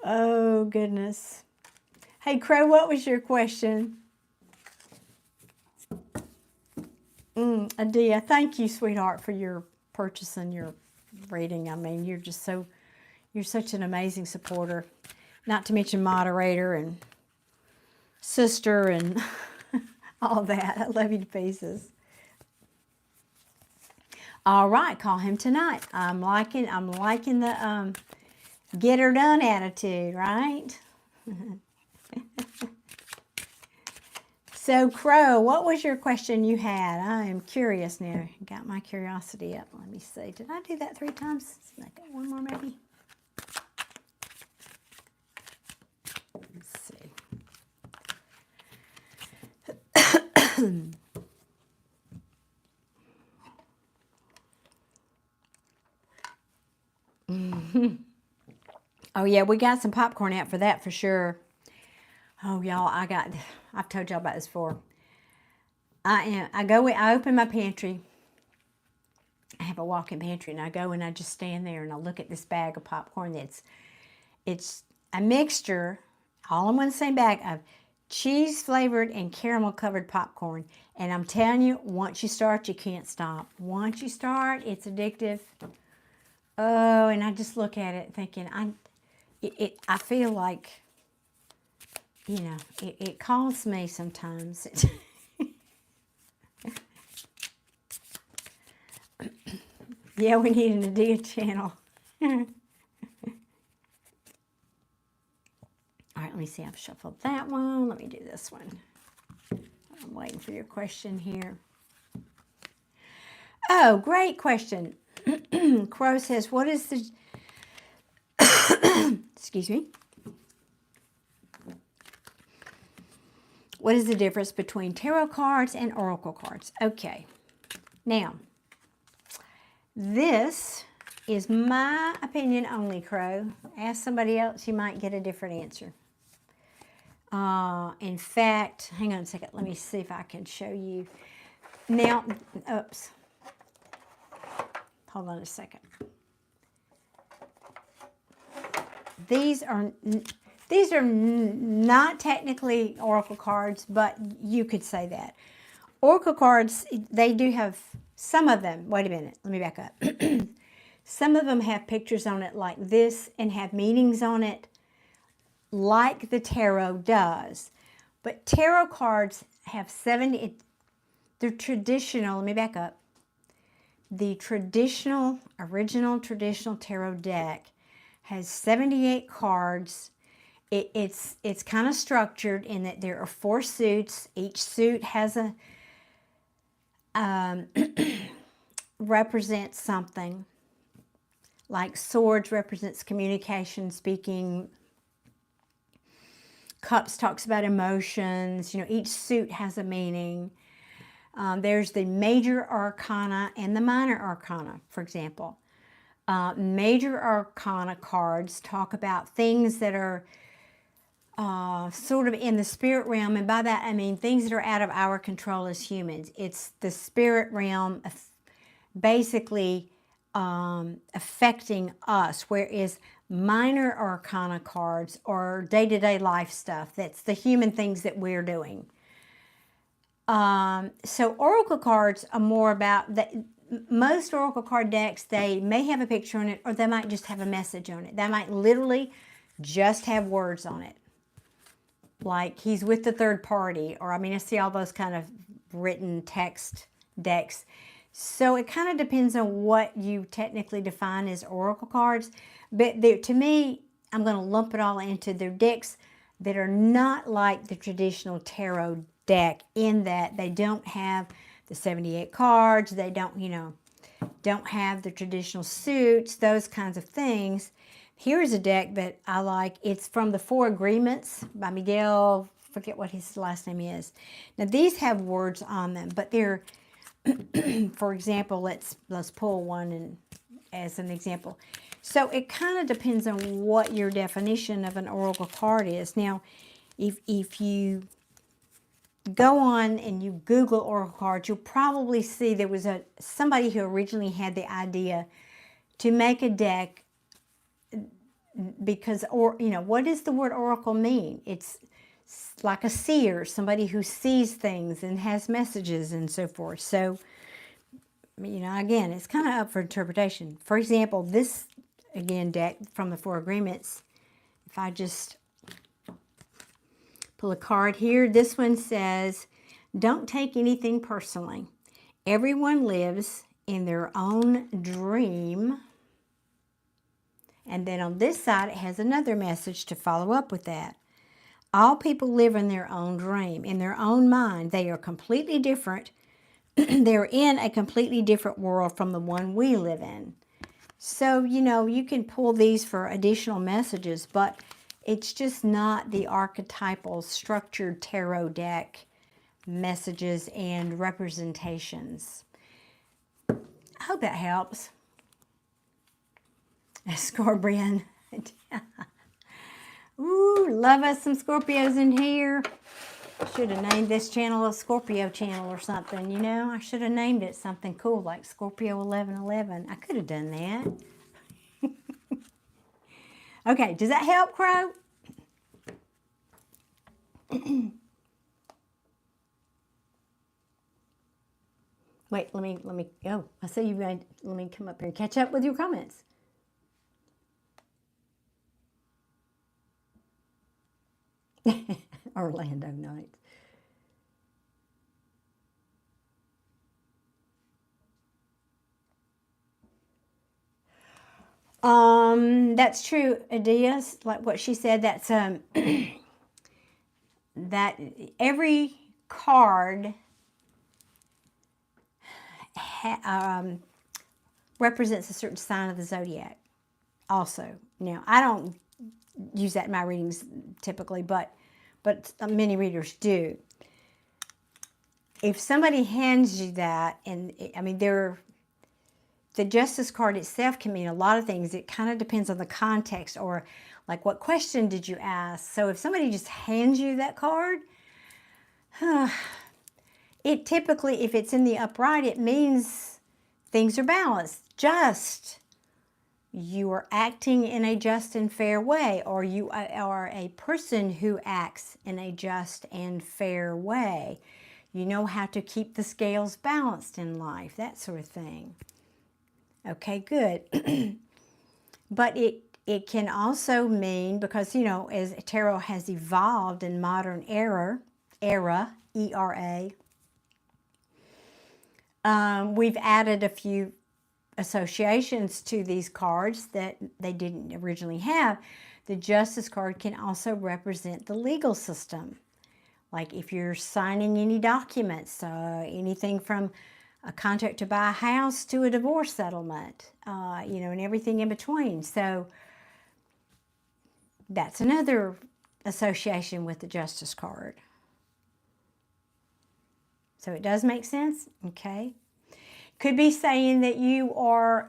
Oh, goodness. Hey, Crow, what was your question? Adia, thank you, sweetheart, for your purchase and your reading. I mean, you're such an amazing supporter. Not to mention moderator and sister and all that. I love you to pieces. All right, call him tonight. I'm liking the get her done attitude, right? So, Crow, what was your question you had? I am curious now. Got my curiosity up. Let me see. Did I do that 3 times? Let's make it one more, maybe. Let's see. Oh, yeah, we got some popcorn out for that for sure. Oh, y'all, I've told y'all about this before. I open my pantry. I have a walk-in pantry, and I go and I just stand there and I look at this bag of popcorn. It's a mixture, all in one same bag, of cheese-flavored and caramel-covered popcorn. And I'm telling you, once you start, you can't stop. Once you start, it's addictive. Oh, and I just look at it thinking, I feel like, you know, it calls me sometimes. Yeah, we need an Adia channel. All right, let me see. I've shuffled that one. Let me do this one. I'm waiting for your question here. Oh, great question. Crow says, what is the... Excuse me. What is the difference between tarot cards and oracle cards? Okay. Now, this is my opinion only, Crow. Ask somebody else, you might get a different answer. In fact, hang on a second. Let me see if I can show you. Now, oops. Hold on a second. These are not technically oracle cards, but you could say that. Oracle cards, they do have, some of them, wait a minute, let me back up. Some of them have pictures on it like this and have meanings on it like the tarot does. But tarot cards have 70, they're traditional, let me back up. The original traditional tarot deck has 78 cards. It's kind of structured in that there are 4 suits. Each suit has a represents something. Like swords represents communication, speaking. Cups talks about emotions. You know, each suit has a meaning. There's the major arcana and the minor arcana, for example. Major arcana cards talk about things that are sort of in the spirit realm, and by that I mean things that are out of our control as humans. It's the spirit realm basically affecting us, whereas minor arcana cards are day-to-day life stuff. That's the human things that we're doing. So oracle cards are more about most oracle card decks, they may have a picture on it, or they might just have a message on it. They might literally just have words on it, like he's with the third party, or I mean, I see all those kind of written text decks. So it kind of depends on what you technically define as oracle cards. But to me, I'm going to lump it all into their decks that are not like the traditional tarot deck, in that they don't have the 78 cards. They don't, don't have the traditional suits, those kinds of things. Here's a deck that I like. It's from the Four Agreements by Miguel. Forget what his last name is. Now these have words on them, but they're, for example, let's pull one and as an example. So it kind of depends on what your definition of an oracle card is. Now, if you go on and you Google oracle cards, you'll probably see there was somebody who originally had the idea to make a deck because, what does the word oracle mean? It's like a seer, somebody who sees things and has messages and so forth. So, again, it's kind of up for interpretation. For example, this, again, deck from the Four Agreements, if I just pull a card here, this one says, don't take anything personally. Everyone lives in their own dream. And then on this side, it has another message to follow up with that. All people live in their own dream, in their own mind. They are completely different. They're in a completely different world from the one we live in. So, you can pull these for additional messages, but it's just not the archetypal structured tarot deck messages and representations. I hope that helps. Scorpion. Ooh, love us some Scorpios in here. Should have named this channel a Scorpio channel or something, I should have named it something cool like Scorpio 1111. I could have done that. Okay, does that help, Crow? Wait, let me, oh, I see you, let me come up here and catch up with your comments. Orlando Nights. That's true, Adias, like what she said, that's that every card represents a certain sign of the zodiac also. Now, I don't use that in my readings typically, but many readers do. If somebody hands you that, and the Justice card itself can mean a lot of things. It kind of depends on the context, or like what question did you ask. So if somebody just hands you that card, it typically, if it's in the upright, it means things are balanced. You are acting in a just and fair way, or you are a person who acts in a just and fair way. You know how to keep the scales balanced in life, that sort of thing. Okay, good. But it can also mean, because, as tarot has evolved in modern era, E-R-A, we've added a few associations to these cards that they didn't originally have. The Justice card can also represent the legal system. Like if you're signing any documents, anything from a contract to buy a house to a divorce settlement, and everything in between. So that's another association with the Justice card. So it does make sense, okay? Could be saying that you are,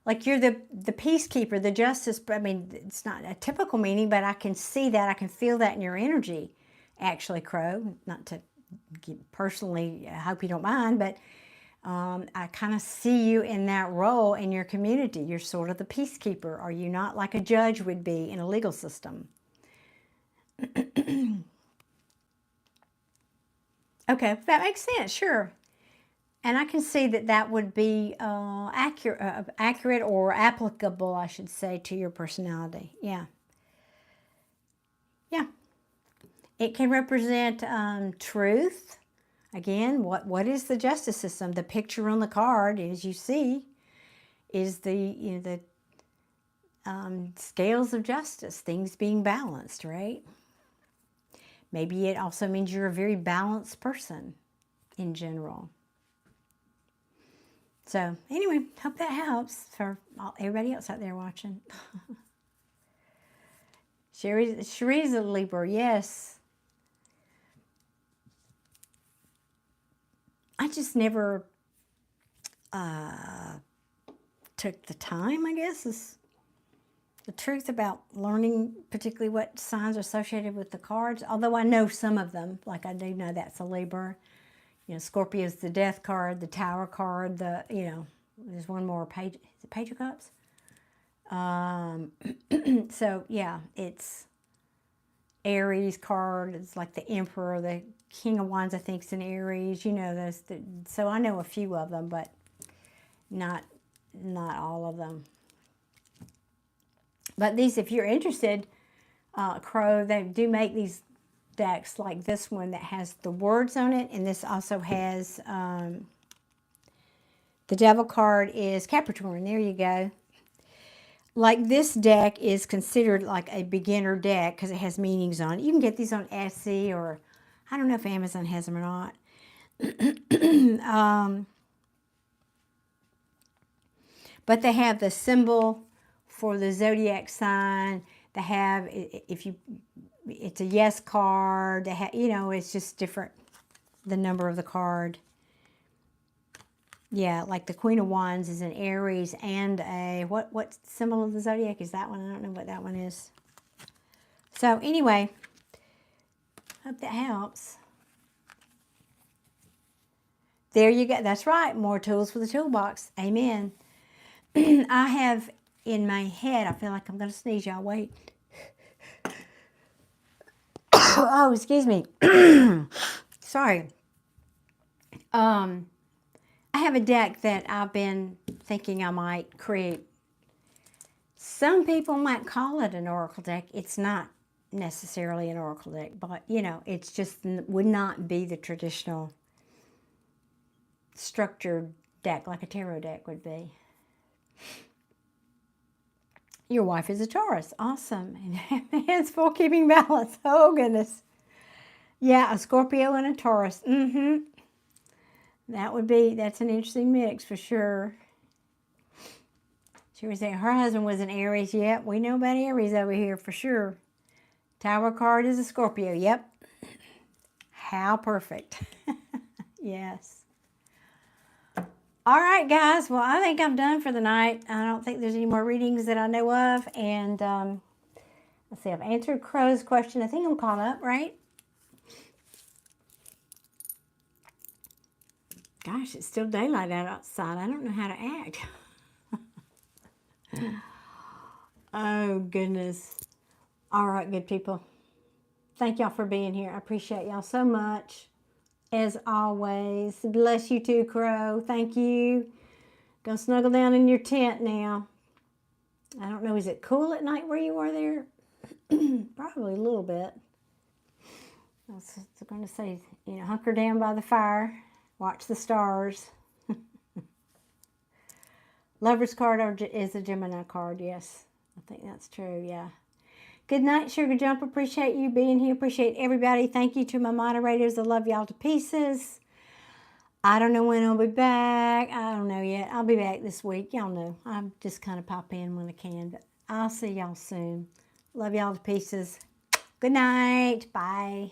like you're the peacekeeper, the justice. It's not a typical meaning, but I can see that, I can feel that in your energy, actually, Crow. Not to get personally, I hope you don't mind, but I kind of see you in that role in your community. You're sort of the peacekeeper. Are you not, like a judge would be in a legal system? Okay, that makes sense, sure. And I can see that that would be accurate or applicable, I should say, to your personality. Yeah. Yeah. It can represent truth. Again, what is the justice system? The picture on the card, as you see, is the scales of justice, things being balanced, right? Maybe it also means you're a very balanced person in general. So anyway, hope that helps for everybody else out there watching. Cherie's a Libra, yes. I just never took the time, I guess, is the truth about learning particularly what signs are associated with the cards. Although I know some of them, like I do know that's a Libra. You know, Scorpio is the Death card, the Tower card, there's one more, Page, is it Page of Cups? So, yeah, it's Aries card. It's like the Emperor, the King of Wands, I think, is an Aries. You know, those. So I know a few of them, but not all of them. But these, if you're interested, Crow, they do make these decks like this one that has the words on it, and this also has the Devil card is Capricorn. There you go. Like this deck is considered like a beginner deck because it has meanings on it. You can get these on Etsy, or I don't know if Amazon has them or not. But they have the symbol for the zodiac sign. They have, it's a yes card. They have, you know, it's just different, the number of the card. Yeah, like the Queen of Wands is an Aries and a, what symbol of the zodiac is that one? I don't know what that one is. So anyway, hope that helps. There you go. That's right. More tools for the toolbox. Amen. I have in my head, I feel like I'm going to sneeze, y'all. Wait. Oh, excuse me. Sorry. I have a deck that I've been thinking I might create. Some people might call it an oracle deck. It's not necessarily an oracle deck, but, you know, it's just would not be the traditional structured deck like a tarot deck would be. Your wife is a Taurus. Awesome. And hands full, keeping balance. Oh, goodness. Yeah, a Scorpio and a Taurus. That's an interesting mix for sure. She was saying her husband was an Aries. Yep, we know about Aries over here for sure. Tower card is a Scorpio. Yep. How perfect. Yes. All right, guys. Well, I think I'm done for the night. I don't think there's any more readings that I know of. And let's see, I've answered Crow's question. I think I'm caught up, right? Gosh, it's still daylight out outside. I don't know how to act. Oh, goodness. All right, good people. Thank y'all for being here. I appreciate y'all so much. As always. Bless you too, Crow. Thank you. Go snuggle down in your tent now. I don't know, is it cool at night where you are there? Probably a little bit. I was going to say, you know, hunker down by the fire. Watch the stars. Lover's card is a Gemini card, yes. I think that's true, yeah. Good night, Sugar Jump. Appreciate you being here. Appreciate everybody. Thank you to my moderators. I love y'all to pieces. I don't know when I'll be back. I don't know yet. I'll be back this week. Y'all know. I just kind of pop in when I can. But I'll see y'all soon. Love y'all to pieces. Good night. Bye.